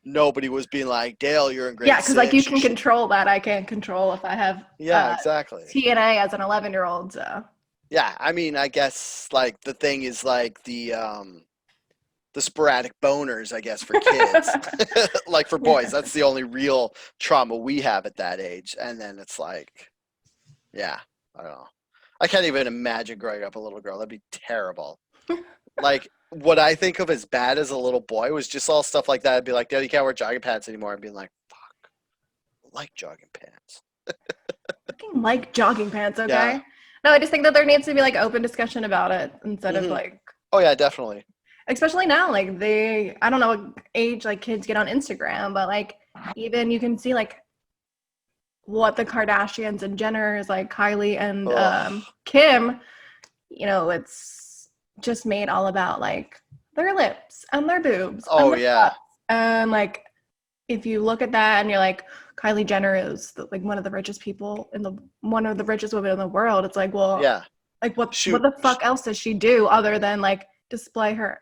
nobody was being like, Dale, you're in Yeah, grade because like you six. You can should. control that. I can't control if I have Yeah, exactly. TNA as an 11-year-old. So Yeah, I mean, I guess like the thing is like the sporadic boners, I guess, for kids. Like for boys, yeah. that's the only real trauma we have at that age. And then it's like, yeah, I don't know. I can't even imagine growing up a little girl. That'd be terrible. Like what I think of as bad as a little boy was just all stuff like that. I'd be like, Dad, you can't wear jogging pants anymore. And being like, fuck, I like jogging pants. Fucking like jogging pants, Yeah. okay? No, I just think that there needs to be like open discussion about it instead of Hmm. like, Oh yeah, definitely. especially now, like I don't know what age like kids get on Instagram, but like even you can see like what the Kardashians and Jenners, like Kylie and Ugh. Kim, it's just made all about like their lips and their boobs and Oh their yeah. butts. And like, if you look at that and you're like, Kylie Jenner is like one of the richest people in the one of the richest women in the world, it's like, well, Yeah. like what Shoot. the fuck else does she do other than like display her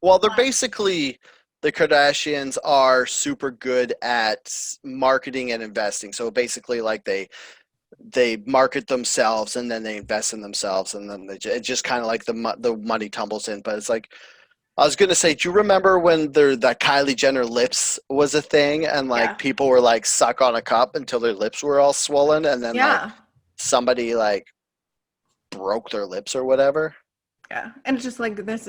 Well, they're butt? basically the Kardashians are super good at marketing and investing. So basically, like they market themselves and then they invest in themselves, and then it's just kind of like the money tumbles in. But it's like I was gonna say, do you remember when that Kylie Jenner lips was a thing, and like Yeah. people were like suck on a cup until their lips were all swollen, and then like Yeah. somebody like broke their lips or whatever? Yeah. And it's just like this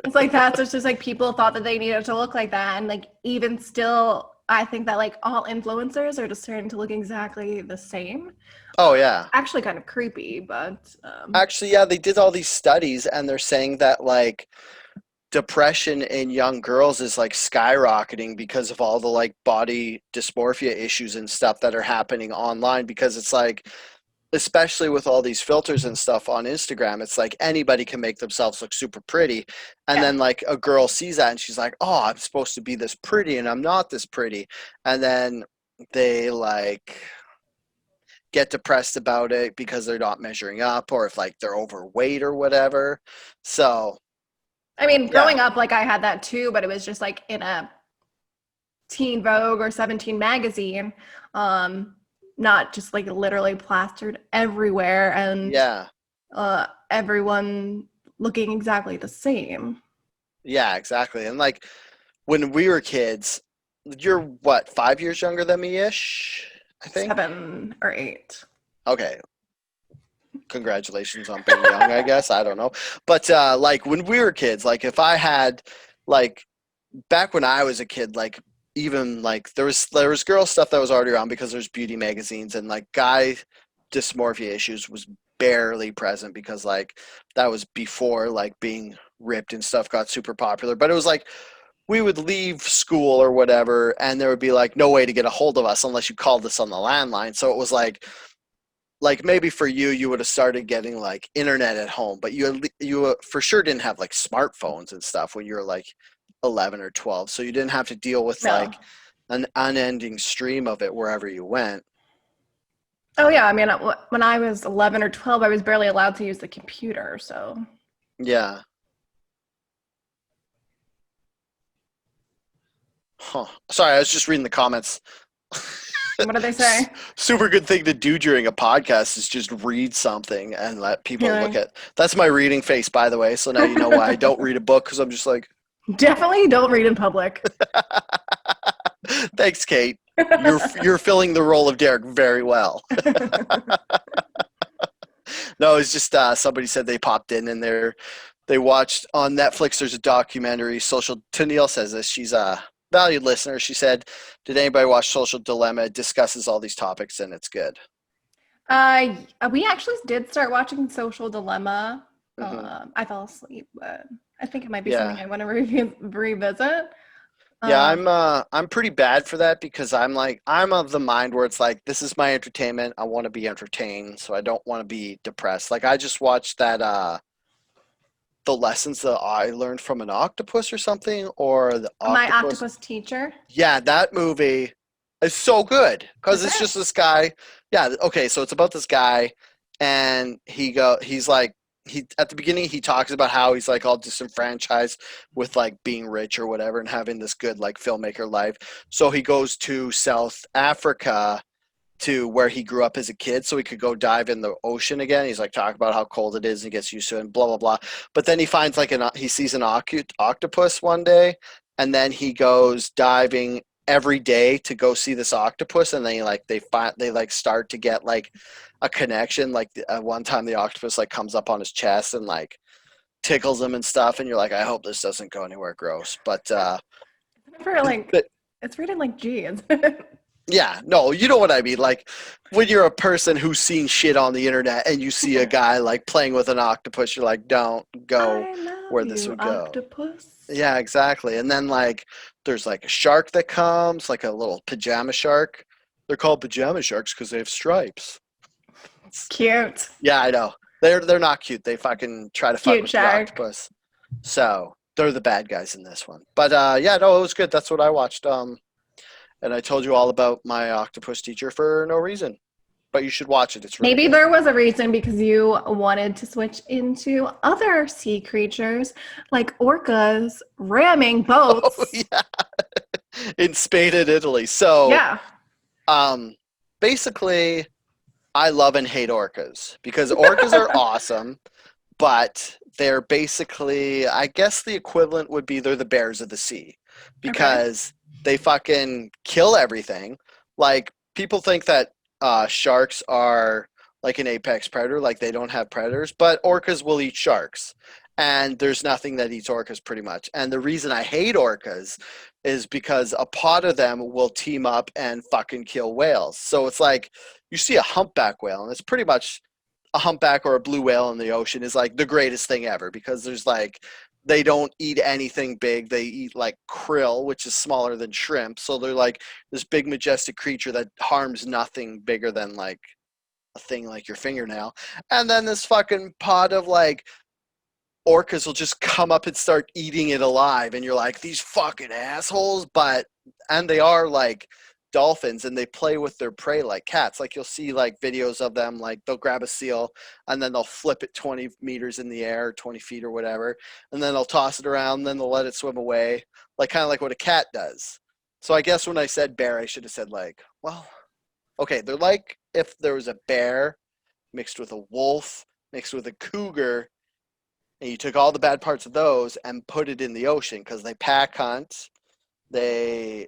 it's like that. So it's just like people thought that they needed to look like that. And like even still, I think that like all influencers are just starting to look exactly the same. Oh yeah. Actually kind of creepy, but Actually, yeah, they did all these studies, and they're saying that like depression in young girls is like skyrocketing because of all the like body dysmorphia issues and stuff that are happening online, because it's like, especially with all these filters and stuff on Instagram, it's like anybody can make themselves look super pretty, and yeah. then like a girl sees that and she's like, oh, I'm supposed to be this pretty and I'm not this pretty, and then they like get depressed about it because they're not measuring up, or if like they're overweight or whatever. So I mean, yeah. growing up, like I had that too, but it was just like in a Teen Vogue or 17 magazine, um, not just like literally plastered everywhere and Yeah. everyone looking exactly the same. Yeah, exactly. And like when we were kids, you're what, 5 years younger than me ish, I think. 7 or 8. Okay. Congratulations on being young, I guess. I don't know. But like when we were kids, like if I had like back when I was a kid, like even like there was girl stuff that was already around because there's beauty magazines, and like guy dysmorphia issues was barely present because like that was before like being ripped and stuff got super popular. But it was like we would leave school or whatever, and there would be like no way to get a hold of us unless you called us on the landline. So it was like maybe for you, you would have started getting like internet at home, but you for sure didn't have like smartphones and stuff when you were like 11 or 12. So you didn't have to deal with No. like an unending stream of it wherever you went. Oh yeah, I mean, when I was 11 or 12, I was barely allowed to use the computer. So Yeah. Huh. Sorry, I was just reading the comments. what did they say? Super good thing to do during a podcast is just read something and let people look Really? at. That's my reading face, by the way. So now you know why I don't read a book, because I'm just like, Definitely don't read in public. thanks, Kate. You're filling the role of Derek very well. No, it's just somebody said they popped in and they watched on Netflix. There's a documentary. Tennille says this. She's a valued listener. She said, "Did anybody watch Social Dilemma? It discusses all these topics and it's good." Uh, we actually did start watching Social Dilemma. Hmm. I fell asleep, but I think it might be something Yeah, I want to revisit. yeah. Um, I'm pretty bad for that because I'm of the mind where it's like this is my entertainment. I want to be entertained, so I don't want to be depressed. Like I just watched that the lessons that I learned from an octopus or something, or the My octopus. Octopus Teacher. Yeah, that movie is so good because Is it's it? just this guy. Yeah, okay, so it's about this guy, and he's like he at the beginning he talks about how he's like all disenfranchised with like being rich or whatever and having this good like filmmaker life. So he goes to South Africa to where he grew up as a kid so he could go dive in the ocean again. He's like talking about how cold it is and he gets used to it and blah blah blah. But then he finds like he sees an octopus one day, and then he goes diving every day to go see this octopus, and then they like start to get like a connection. Like one time the octopus like comes up on his chest and like tickles him and stuff, and you're like, I hope this doesn't go anywhere gross. But For like, but it's rated like G, isn't it? yeah, no, you know what I mean. Like when you're a person who's seen shit on the internet and you see a Yeah. guy like playing with an octopus, you're like, don't go I love where this you, would go. Octopus. Yeah, exactly. And then like there's like a shark that comes, like a little pajama shark. They're called pajama sharks because they have stripes. Cute. Yeah, I know. They're not cute. They fucking try to fuck Cute with the shark. octopus. So they're the bad guys in this one. But yeah, no, it was good. That's what I watched. And I told you all about my octopus teacher for no reason. But you should watch it. It's really Maybe good. there was a reason because you wanted to switch into other sea creatures like orcas ramming Oh boats. yeah, in Spain and Italy. So Yeah. um, basically, I love and hate orcas because orcas are awesome, but they're basically, I guess the equivalent would be they're the bears of the sea Okay. because they fucking kill everything. Like people think that sharks are like an apex predator, like they don't have predators, but orcas will eat sharks. And there's nothing that eats orcas pretty much. And the reason I hate orcas is because a pod of them will team up and fucking kill whales. So it's like you see a humpback whale, and it's pretty much a humpback or a blue whale in the ocean is like the greatest thing ever because there's like they don't eat anything big. They eat like krill, which is smaller than shrimp. So they're like this big majestic creature that harms nothing bigger than like a thing like your fingernail. And then this fucking pod of like orcas will just come up and start eating it alive, and you're like, these fucking assholes. But and they are like dolphins, and they play with their prey like cats. Like you'll see like videos of them, like they'll grab a seal and then they'll flip it 20 meters in the air, 20 feet or whatever, and then they'll toss it around, and then they'll let it swim away, like kind of like what a cat does. So I guess when I said bear, I should have said like, well, okay, they're like if there was a bear mixed with a wolf mixed with a cougar, and you took all the bad parts of those and put it in the ocean because they pack hunt. They,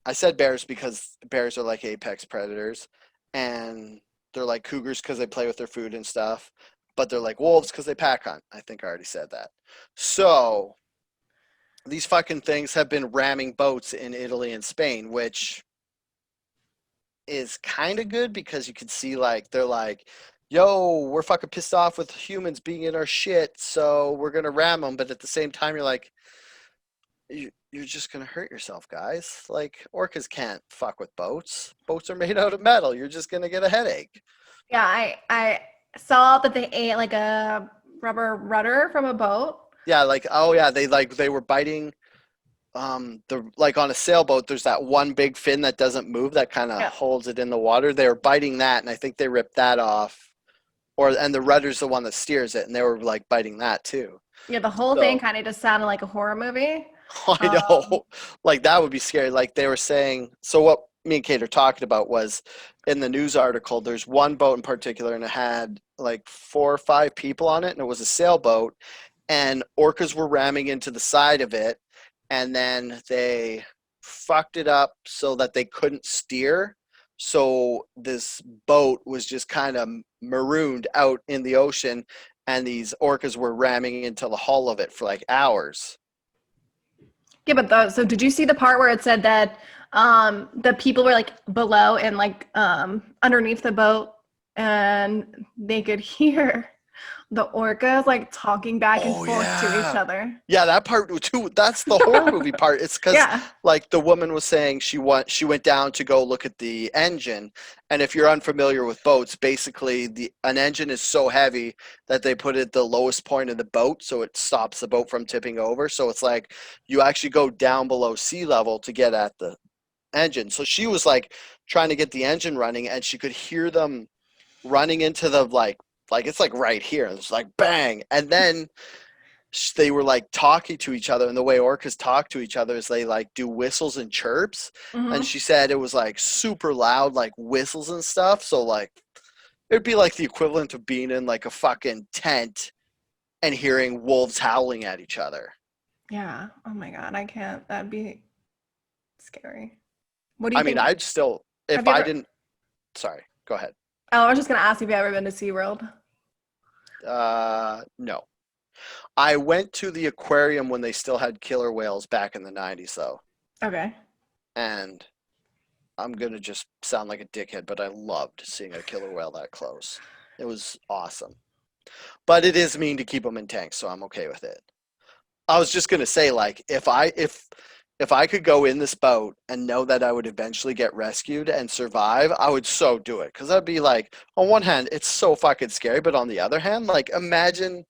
I said bears because bears are like apex predators, and they're like cougars because they play with their food and stuff. But they're like wolves because they pack hunt. I think I already said that. So these fucking things have been ramming boats in Italy and Spain, which is kind of good because you can see like they're like, yo, we're fucking pissed off with humans being in our shit, so we're gonna ram them. But at the same time, you're like, you're just gonna hurt yourself, guys. Like orcas can't fuck with boats. Boats are made out of metal. You're just gonna get a headache. Yeah, I saw that they ate like a rubber rudder from a boat. Yeah, like oh yeah, they were biting the like on a sailboat there's that one big fin that doesn't move that kind of Yeah. holds it in the water. They were biting that and I think they ripped that off. Or and the rudder's the one that steers it and they were like biting that too. Yeah, the whole thing So kind of just sounded like a horror movie. I Um, know, like that would be scary. Like they were saying. So what me and Kate are talking about was in the news article. There's one boat in particular, and it had like 4 or 5 people on it, and it was a sailboat, and orcas were ramming into the side of it, and then they fucked it up so that they couldn't steer. So this boat was just kind of marooned out in the ocean, and these orcas were ramming into the hull of it for like hours. yeah, but so did you see the part where it said that the people were like below and like underneath the boat and they could hear the orcas like talking back and Oh forth to each yeah. other. Yeah, that part too. That's the horror movie part. It's because Yeah. like the woman was saying she went down to go look at the engine, and if you're unfamiliar with boats, basically the an engine is so heavy that they put it at the lowest point of the boat, so it stops the boat from tipping over. So it's like you actually go down below sea level to get at the engine. So she was like trying to get the engine running, and she could hear them running into the like it's like right here. It's like bang, and then they were like talking to each other, and the way orcas talk to each other is they like do whistles and chirps, and Hmm. she said it was like super loud like whistles and stuff. So like it'd be like the equivalent of being in like a fucking tent and hearing wolves howling at each other. Yeah. Oh my God, I can't. That'd be scary. What do you I mean, think? I'd still Have if you I ever? didn't. Sorry, go ahead. Oh, I was just gonna ask if you ever been to SeaWorld. No, I went to the aquarium when they still had killer whales back in the '90s though, Okay. and I'm gonna just sound like a dickhead, but I loved seeing a killer whale that close. It was awesome. But it is mean to keep them in tanks, so I'm okay with it. I was just gonna say, like, if I could go in this boat and know that I would eventually get rescued and survive, I would so do it. Cause I'd be like, on one hand, it's so fucking scary, but on the other hand, like, imagine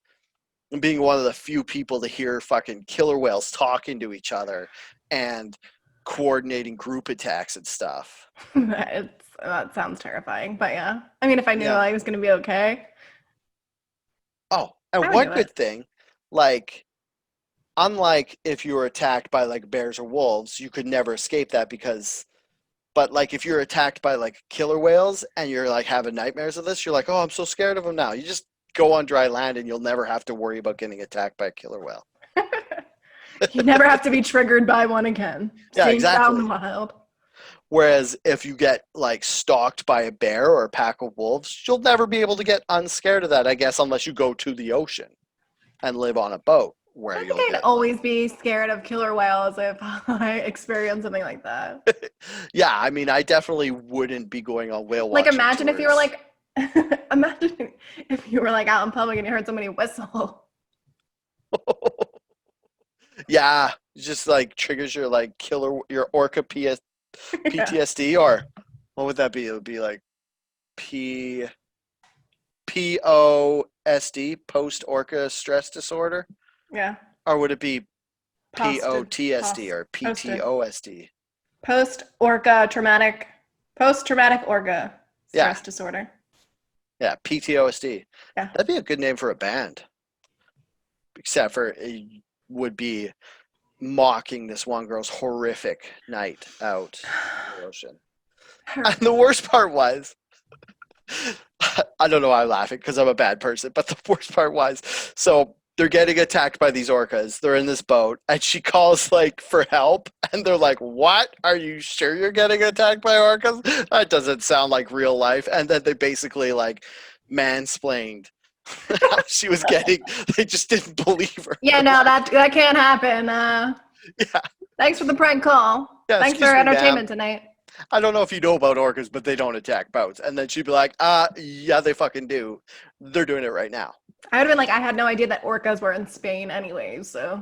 being one of the few people to hear fucking killer whales talking to each other and coordinating group attacks and stuff. That sounds terrifying, but yeah. I mean, if I knew Yeah. I was gonna be okay, Oh, I and would one do it. good thing, like, unlike if you were attacked by like bears or wolves, you could never escape that because, but like if you're attacked by like killer whales and you're like having nightmares of this, you're like, oh, I'm so scared of them now. You just go on dry land and you'll never have to worry about getting attacked by a killer whale. You never have to be triggered by one again. Yeah, Seeing it out in the exactly. wild. Whereas if you get like stalked by a bear or a pack of wolves, you'll never be able to get unscared of that, I guess, unless you go to the ocean and live on a boat where I think you'll I'd get like always be scared of killer whales if I experience something like that. yeah, I mean, I definitely wouldn't be going on whale Like, watching imagine if you were tours. like, imagine if you were like out in public and you heard somebody whistle. Yeah, just like triggers your like killer your orca Yeah. PTSD or what would that be? It would be like P POSD, post orca stress disorder, Yeah. or would it be Posted. POTSD or Posted. PTOSD? Post traumatic orga Yeah, stress disorder. yeah, PTOSD. Yeah. That'd be a good name for a band, except for it would be mocking this one girl's horrific night out in the ocean. And the worst part was, I don't know why I'm laughing because I'm a bad person, but the worst part was, so they're getting attacked by these orcas. They're in this boat, and she calls like for help, and they're like, "What? Are you sure you're getting attacked by orcas? That doesn't sound like real life." And then they basically like mansplained how she was getting. They just didn't believe her. Yeah, They're no, like, that can't happen. "Yeah, Thanks for the prank call. yeah, Thanks for excuse me, ma'am. entertainment tonight. I don't know if you know about orcas, but they don't attack boats." And then she'd be like, yeah, they fucking do. They're doing it right now." I would have been like, I had no idea that orcas were in Spain anyways, so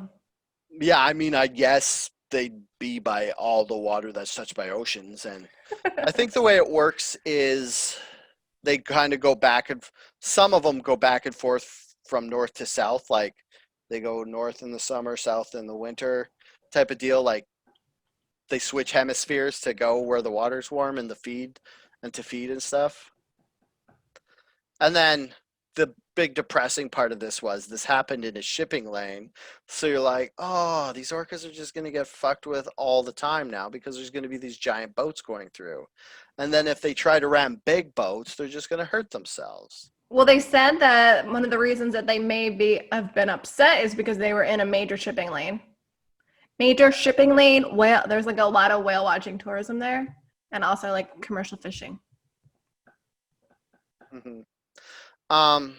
Yeah, I mean, I guess they'd be by all the water that's touched by oceans. And I think the way it works is they kind of go back and some of them go back and forth from north to south. Like they go north in the summer, south in the winter type of deal. Like they switch hemispheres to go where the water's warm and the feed and to feed and stuff. And then the big depressing part of this was this happened in a shipping lane. So you're like, oh, these orcas are just going to get fucked with all the time now because there's going to be these giant boats going through. And then if they try to ram big boats, they're just going to hurt themselves. Well, they said that one of the reasons that they have been upset is because they were in a major shipping lane. Major shipping lane, whale. There's like a lot of whale watching tourism there, and also like commercial fishing. Mm-hmm. Um,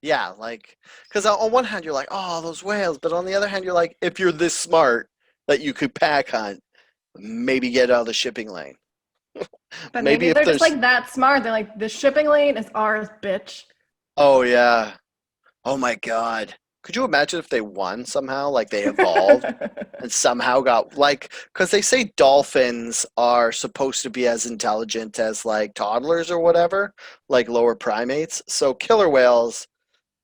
yeah, like, because on one hand you're like, oh, those whales, but on the other hand you're like, if you're this smart that you could pack hunt, maybe get out of the shipping lane. But Maybe maybe if they're just there's, like that smart. They're like, the shipping lane is ours, bitch. oh yeah, oh my God, could you imagine if they won somehow, like they evolved and somehow got like, because they say dolphins are supposed to be as intelligent as like toddlers or whatever, like lower primates. So killer whales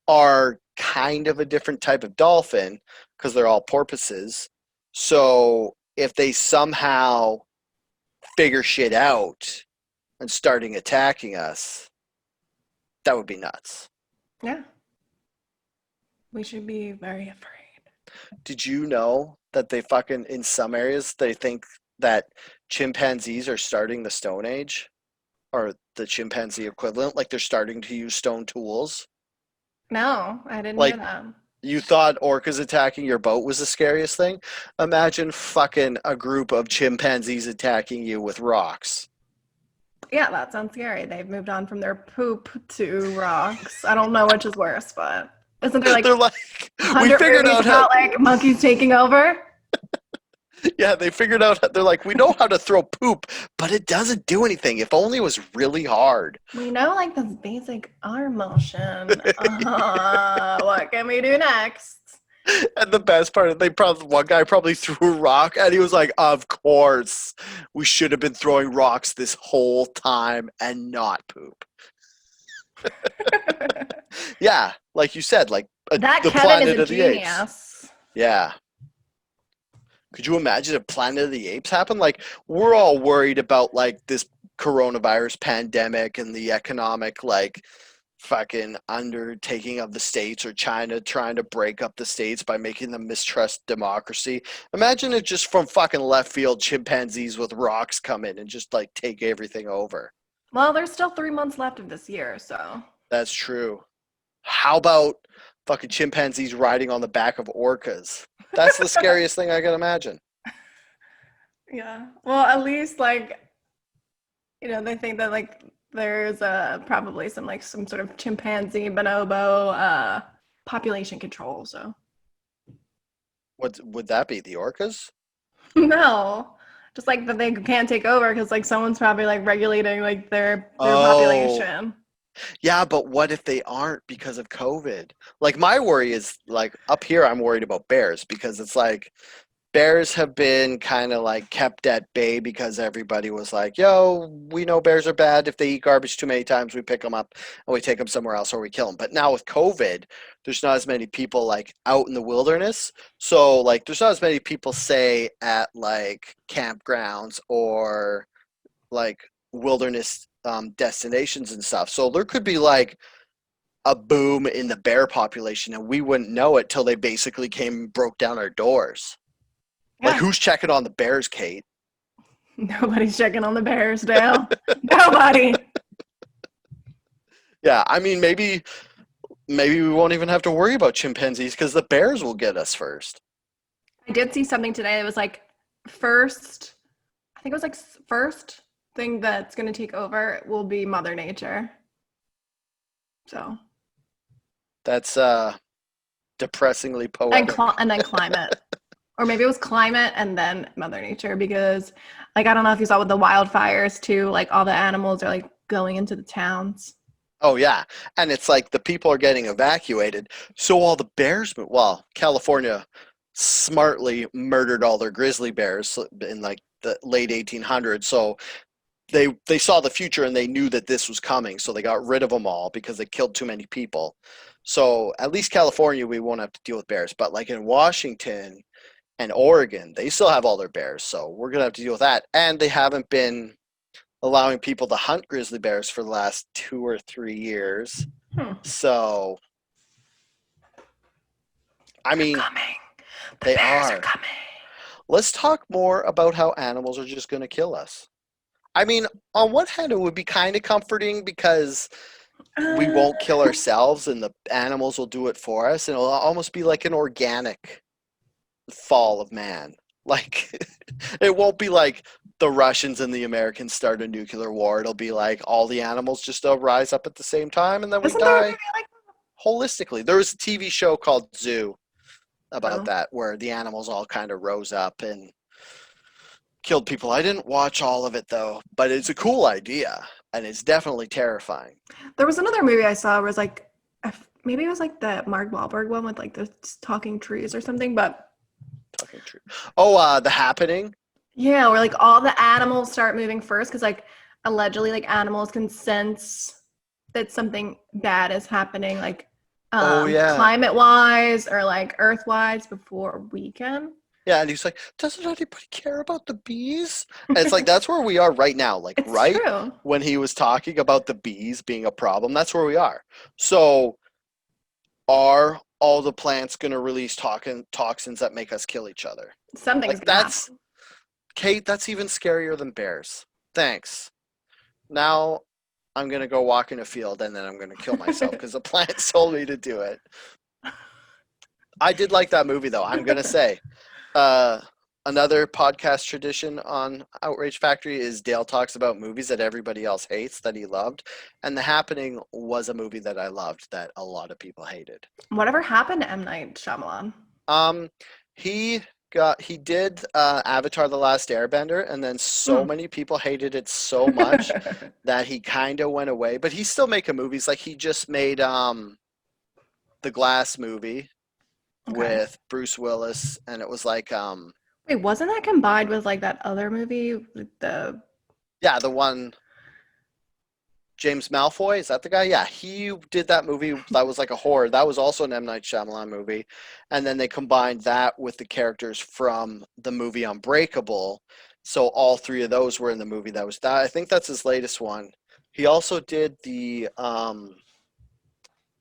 are kind of a different type of dolphin because they're all porpoises. So if they somehow figure shit out and starting attacking us, that would be nuts. Yeah, we should be very afraid. Did you know that they fucking in some areas they think that chimpanzees are starting the Stone Age or the chimpanzee equivalent, like they're starting to use stone tools? No, I didn't hear Like that. you thought orcas attacking your boat was the scariest thing? Imagine fucking a group of chimpanzees attacking you with rocks. Yeah, that sounds scary. They've moved on from their poop to rocks. I don't know which is worse, but isn't there like They're like, we 100 figured movies out how, about like monkeys taking over? yeah, they figured out, they're like, we know how to throw poop, but it doesn't do anything. If only it was really hard. We know like this basic arm motion. What can we do next? And the best part, they probably one guy probably threw a rock, and he was like, "Of course, we should have been throwing rocks this whole time and not poop." Yeah, like you said, like That the Kevin is Planet a of the Apes. genius. Yeah, could you imagine if Planet of the Apes happened? Like we're all worried about like this coronavirus pandemic and the economic like fucking undertaking of the states or China trying to break up the states by making them mistrust democracy. Imagine it just from fucking left field chimpanzees with rocks come in and just like take everything over. Well, there's still 3 months left of this year, so That's true. How about fucking chimpanzees riding on the back of orcas? That's the scariest thing I can imagine. yeah. Well, at least like they think that like there's probably some sort of chimpanzee bonobo population control. So What would that be? The orcas? no, just like that they can't take over because like someone's probably like regulating like their Oh, population. yeah, but what if they aren't because of COVID? Like my worry is like up here I'm worried about bears because it's like bears have been kind of like kept at bay because everybody was like, "Yo, we know bears are bad. If they eat garbage too many times, we pick them up and we take them somewhere else or we kill them." But now with COVID, there's not as many people like out in the wilderness. So like there's not as many people say at like campgrounds or like wilderness destinations and stuff. So there could be like a boom in the bear population and we wouldn't know it till they basically came and broke down our doors. Like Yeah, who's checking on the bears, Kate? nobody's checking on the bears, Dale. Nobody. Yeah, I mean maybe we won't even have to worry about chimpanzees because the bears will get us first. I did see something today that was like first. I think it was like first thing that's going to take over will be Mother Nature. So That's depressingly and poetic. and then climate, or maybe it was climate and then Mother Nature because like I don't know if you saw with the wildfires too. Like all the animals are like going into the towns. Oh yeah, and it's like the people are getting evacuated, so all the bears. Well, California smartly murdered all their grizzly bears in like the late 1800s. So they saw the future and they knew that this was coming, so they got rid of them all because they killed too many people. So at least California, we won't have to deal with bears. But like in Washington and Oregon, they still have all their bears, so we're gonna have to deal with that. And they haven't been allowing people to hunt grizzly bears for the last 2 or 3 years. Hmm. So, I They're mean, coming. The they bears are are. coming. Let's talk more about how animals are just going to kill us. I mean, on one hand, it would be kind of comforting because we Uh, won't kill ourselves and the animals will do it for us. And it'll almost be like an organic fall of man. Like, it won't be like the Russians and the Americans start a nuclear war. It'll be like all the animals just rise up at the same time and then we isn't there a die movie like holistically. There was a TV show called Zoo that? about Oh. that where the animals all kind of rose up and killed people. I didn't watch all of it though, but it's a cool idea and it's definitely terrifying. There was another movie I saw where it was like, maybe it was like the Mark Wahlberg one with like the talking trees or something, but Talking true. Oh, The Happening. yeah, where like all the animals start moving first because like allegedly like animals can sense that something bad is happening, like Oh yeah, climate wise or like earth wise before we can. yeah. And he's like, doesn't anybody care about the bees? And it's like that's where we are right now. Like It's right true. when he was talking about the bees being a problem, that's where we are. So are all the plants going to release toxins that make us kill each other? Something's Like gonna happen. that's Kate, that's even scarier than bears. Thanks. Now I'm gonna go walk in a field and then I'm gonna kill myself because the plants told me to do it. I did like that movie though. I'm gonna say. Uh, Another podcast tradition on Outrage Factory is Dale talks about movies that everybody else hates that he loved, and The Happening was a movie that I loved that a lot of people hated. Whatever happened to M. Night Shyamalan? Um, he did Avatar: The Last Airbender, and then so Hmm. many people hated it so much that he kind of went away. But he's still making movies. Like he just made the Glass movie Okay. with Bruce Willis, and it was like Wait, wasn't that combined with like that other movie with the yeah, the one James Malfoy, is that the guy? Yeah, he did that movie that was like a horror. That was also an M. Night Shyamalan movie. And then they combined that with the characters from the movie Unbreakable. So all three of those were in the movie that was that. I think that's his latest one. He also did the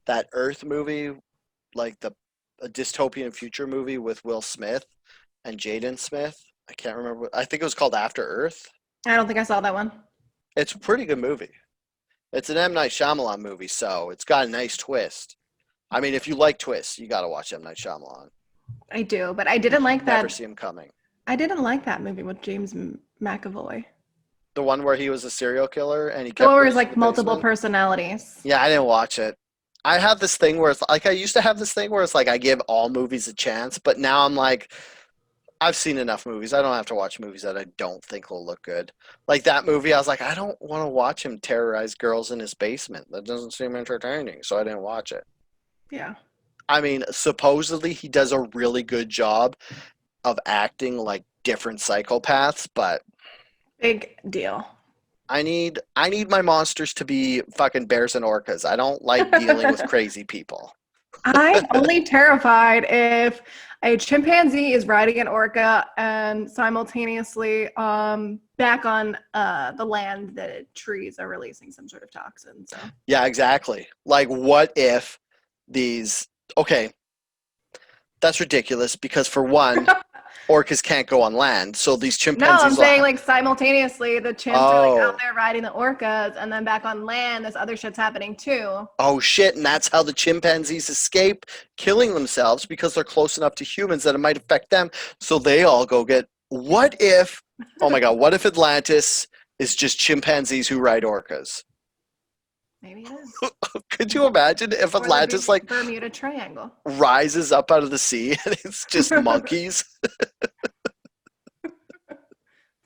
that Earth movie, like the a dystopian future movie with Will Smith and Jaden Smith. I can't remember. I think it was called After Earth. I don't think I saw that one. It's a pretty good movie. It's an M. Night Shyamalan movie, so it's got a nice twist. I mean, if you like twists, you got to watch M. Night Shyamalan. I do, but I didn't like Never that. see him coming. I didn't like that movie with James McAvoy. The one where he was a serial killer and he The one kept where going it's to like the multiple basement. personalities. Yeah, I didn't watch it. I have this thing where it's like I used to have this thing where it's like I give all movies a chance, but now I'm like I've seen enough movies. I don't have to watch movies that I don't think will look good. Like that movie, I was like, I don't want to watch him terrorize girls in his basement. That doesn't seem entertaining, so I didn't watch it. Yeah. I mean, supposedly he does a really good job of acting like different psychopaths, but Big deal. I need my monsters to be fucking bears and orcas. I don't like dealing with crazy people. I'm only terrified if a chimpanzee is riding an orca and simultaneously back on the land that trees are releasing some sort of toxin. So Yeah, exactly. Like what if these okay, that's ridiculous because for one, orcas can't go on land. So these no, I'm chimpanzees will saying like simultaneously the chimps are like out oh, there riding the orcas and then back on land this other shit's happening too. oh shit, and that's how the chimpanzees escape killing themselves because they're close enough to humans that it might affect them. So they all go get what if oh my god, what if Atlantis is just chimpanzees who ride orcas? Maybe it is. Could you imagine if Or the Atlantis like Bermuda Triangle. rises up out of the sea and it's just monkeys?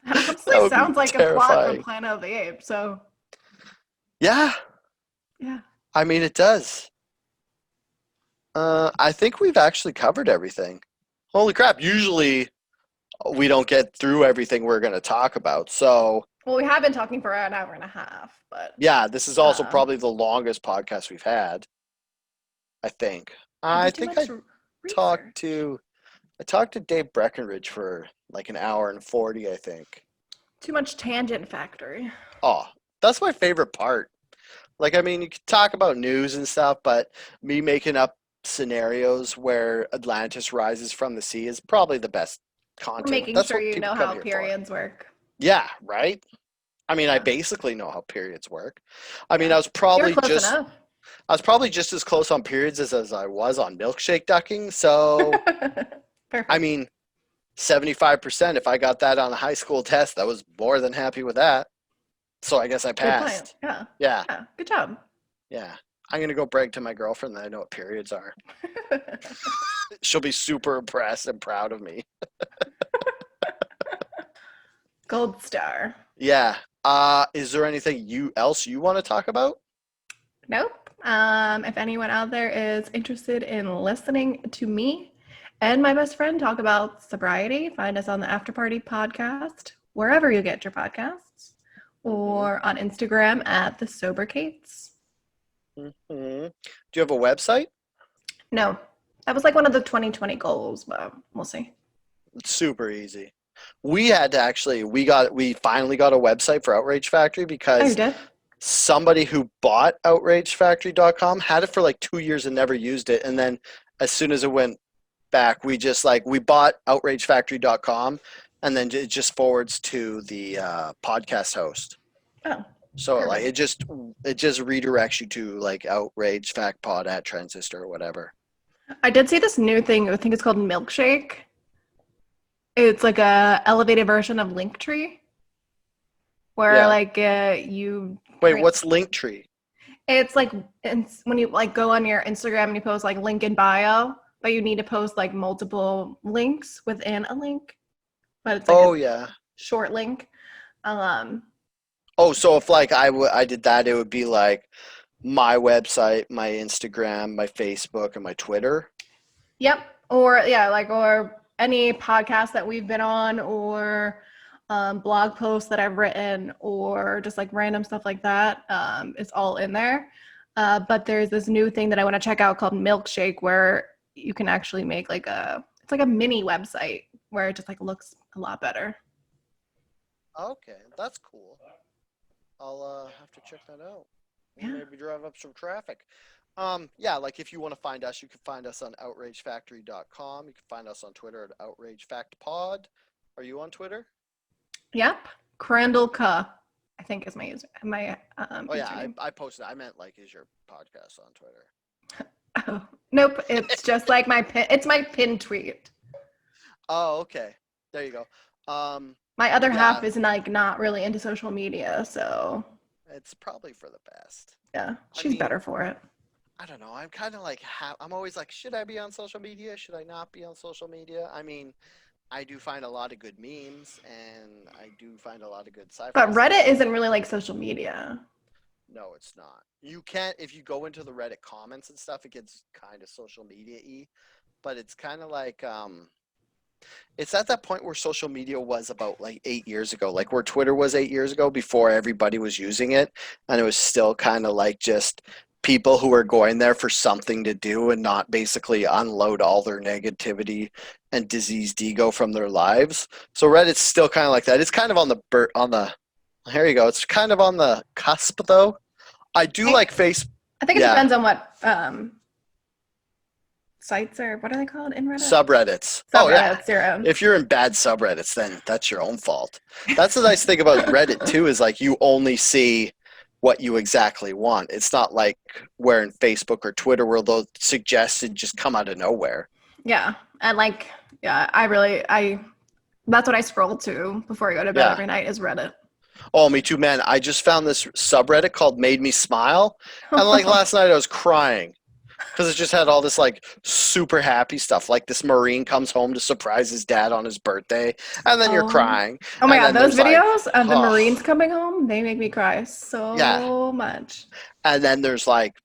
That honestly That would be sounds like a plot from terrifying. Planet of the Apes. So Yeah, Yeah. I mean, it does. I think we've actually covered everything. Holy crap. Usually we don't get through everything we're going to talk about. So, Well, we have been talking for an hour and a half, but yeah, this is also um, probably the longest podcast we've had, I think. I I did too think much talked research. to I talked to Dave Breckenridge for like an hour and 40, I think. Too much tangent factory. Oh, that's my favorite part. Like, I mean, you could talk about news and stuff, but me making up scenarios where Atlantis rises from the sea is probably the best We're content. making That's sure what you people know come how here for. periods work. Yeah, right? I mean, I Yeah. basically know how periods work. I mean, Yeah. You're close enough. I was probably just as close on periods as I was on milkshake ducking. So, I Perfect. mean, 75%, if I got that on a high school test, I was more than happy with that. So I guess I Good plan. passed. Yeah. Yeah, Yeah. Good job. yeah. I'm going to go brag to my girlfriend that I know what periods are. She'll be super impressed and proud of me. Gold star. Yeah. Is there anything else you want to talk about? Nope. If anyone out there is interested in listening to me and my best friend talk about sobriety, find us on the After Party podcast, wherever you get your podcasts, or on Instagram at the Sobercates. Mm-hmm. Do you have a website? No, that was like one of the 2020 goals, but we'll see. It's super easy. We had to actually we finally got a website for Outrage Factory Oh, you because did? somebody who bought outragefactory.com had it for like 2 years and never used it. And then as soon as it went back, we bought outragefactory.com and then it just forwards to the podcast host. Oh, So like perfect. it just redirects you to like Outrage Fact Pod at Transistor or whatever. I did see this new thing. I think it's called Milkshake. It's like a elevated version of Linktree, where Yeah. like you Wait, create. what's Linktree? It's like when you like go on your Instagram and you post like link in bio, but you need to post like multiple links within a link, but it's like Oh a yeah. short link. Um, Oh, so if like I did that, it would be like my website, my Instagram, my Facebook, and my Twitter. yep. Or yeah, like or any podcast that we've been on, or blog posts that I've written, or just like random stuff like that. It's all in there. But there's this new thing that I want to check out called Milkshake, where you can actually make like it's like a mini website where it just like looks a lot better. Okay, that's cool. I'll have to check that out. Yeah. Maybe drive up some traffic. Yeah, like if you want to find us, you can find us on outragefactory.com. You can find us on Twitter at outragefactpod. Are you on Twitter? Yep. Crandallka, I think is my Oh yeah, username. I posted. I meant like, is your podcast on Twitter? Oh, nope. It's just like my pin. It's my pin tweet. Oh, okay. There you go. My other half Yeah, is like not really into social media, so it's probably for the best. yeah, I she's mean, better for it. I don't know. I'm kind of like, I'm always like, should I be on social media? Should I not be on social media? I mean, I do find a lot of good memes and I do find a lot of good sci-fi But stuff. Reddit isn't really like social media. No, it's not. You can't, if you go into the Reddit comments and stuff, it gets kind of social media-y, but it's kind of like, it's at that point where social media was about like 8 years ago, like where Twitter was 8 years ago before everybody was using it. And it was still kind of like just people who were going there for something to do and not basically unload all their negativity and diseased ego from their lives. So Reddit's still kind of like that. It's kind of on the, here you go. It's kind of on the cusp though. I do I, like face. I think it Yeah. depends on what sites are. What are they called in Reddit? Subreddits. Oh yeah. Subreddits, your own. If you're in bad subreddits, then that's your own fault. That's the nice thing about Reddit too, is like you only see what you exactly want. It's not like where in Facebook or Twitter where those suggestions just come out of nowhere. Yeah, and like yeah, I that's what I scroll to before I go to bed Yeah. every night is Reddit. Oh, me too, man. I just found this subreddit called Made Me Smile. And like last night I was crying. Because it just had all this like super happy stuff. Like this Marine comes home to surprise his dad on his birthday, and then you're Oh, crying. oh my And God, then those there's like, videos of the oh, Marines coming home, they make me cry yeah. so much. And then there's like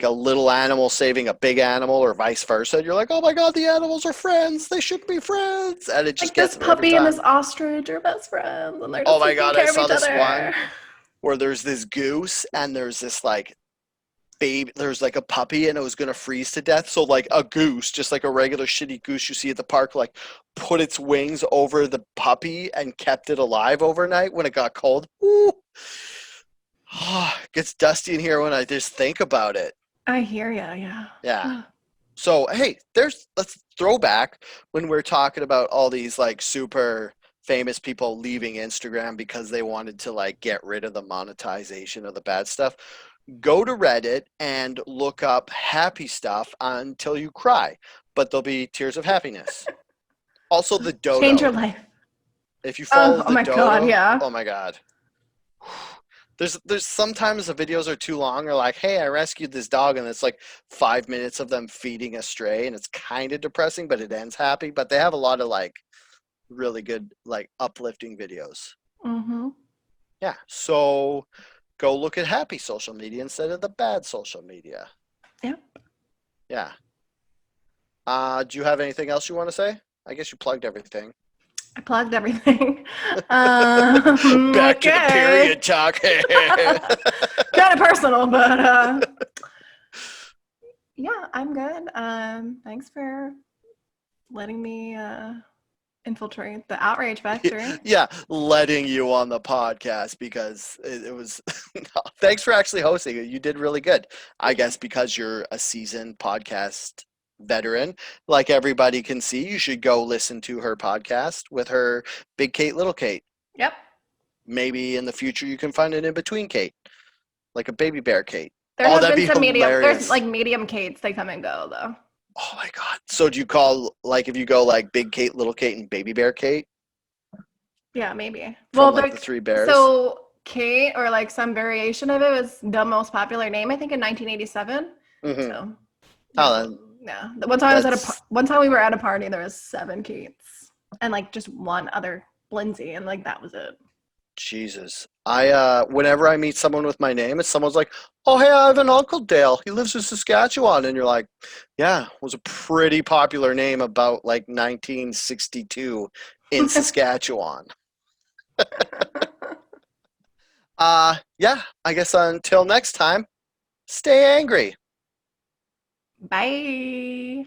a little animal saving a big animal or vice versa. And you're like, oh my God, the animals are friends. They should be friends. And it just Like this gets me every puppy and this time. ostrich are best friends, and they're Oh just my taking God, I care of saw each this other. one where there's this goose and there's this like baby, there's like a puppy and it was gonna freeze to death. So like a goose, just like a regular shitty goose you see at the park, like put its wings over the puppy and kept it alive overnight when it got cold. Ooh. Gets dusty in here when I just think about it. I hear ya, yeah. Yeah. So hey, let's throw back when we're talking about all these like super famous people leaving Instagram because they wanted to like get rid of the monetization of the bad stuff. Go to Reddit and look up happy stuff until you cry, but there'll be tears of happiness. Also the Change your dodo. life. If you follow Oh the my God, dodo, yeah. oh my God. There's sometimes the videos are too long or like, hey, I rescued this dog and it's like 5 minutes of them feeding a stray and it's kind of depressing, but it ends happy. But they have a lot of like really good like uplifting videos. Mm-hmm. Yeah. So go look at happy social media instead of the bad social media. Yep. Yeah. Do you have anything else you want to say? I guess you plugged everything. I plugged everything. Back to the Okay. period talk. Kind of personal, but yeah, I'm good. Thanks for letting me infiltrate the outrage factory. Yeah, letting you on the podcast because it was. No, thanks for actually hosting it. You did really good. I Thank you. guess because you're a seasoned podcast veteran, like everybody can see, you should go listen to her podcast with her Big Kate, Little Kate. Yep. Maybe in the future you can find an in between Kate, like a baby bear Kate. There Oh, have that'd been be some medium. There's hilarious. like medium Kates. They come and go though. Oh my God. So do you call like if you go like Big Kate, Little Kate, and Baby Bear Kate Yeah, maybe. from Well, like the Three Bears? so Kate or like some variation of it was the most popular name I think in 1987. Mm-hmm. So Oh, there's a then yeah. One time I was at that's one time we were at a party. There was 7 Kates and like just one other Lindsay, and like that was it. Jesus. I whenever I meet someone with my name, it's someone's like, "Oh, hey, I have an Uncle Dale. He lives in Saskatchewan." And you're like, "Yeah, it was a pretty popular name about like 1962 in Saskatchewan." Yeah, I guess until next time, stay angry. Bye.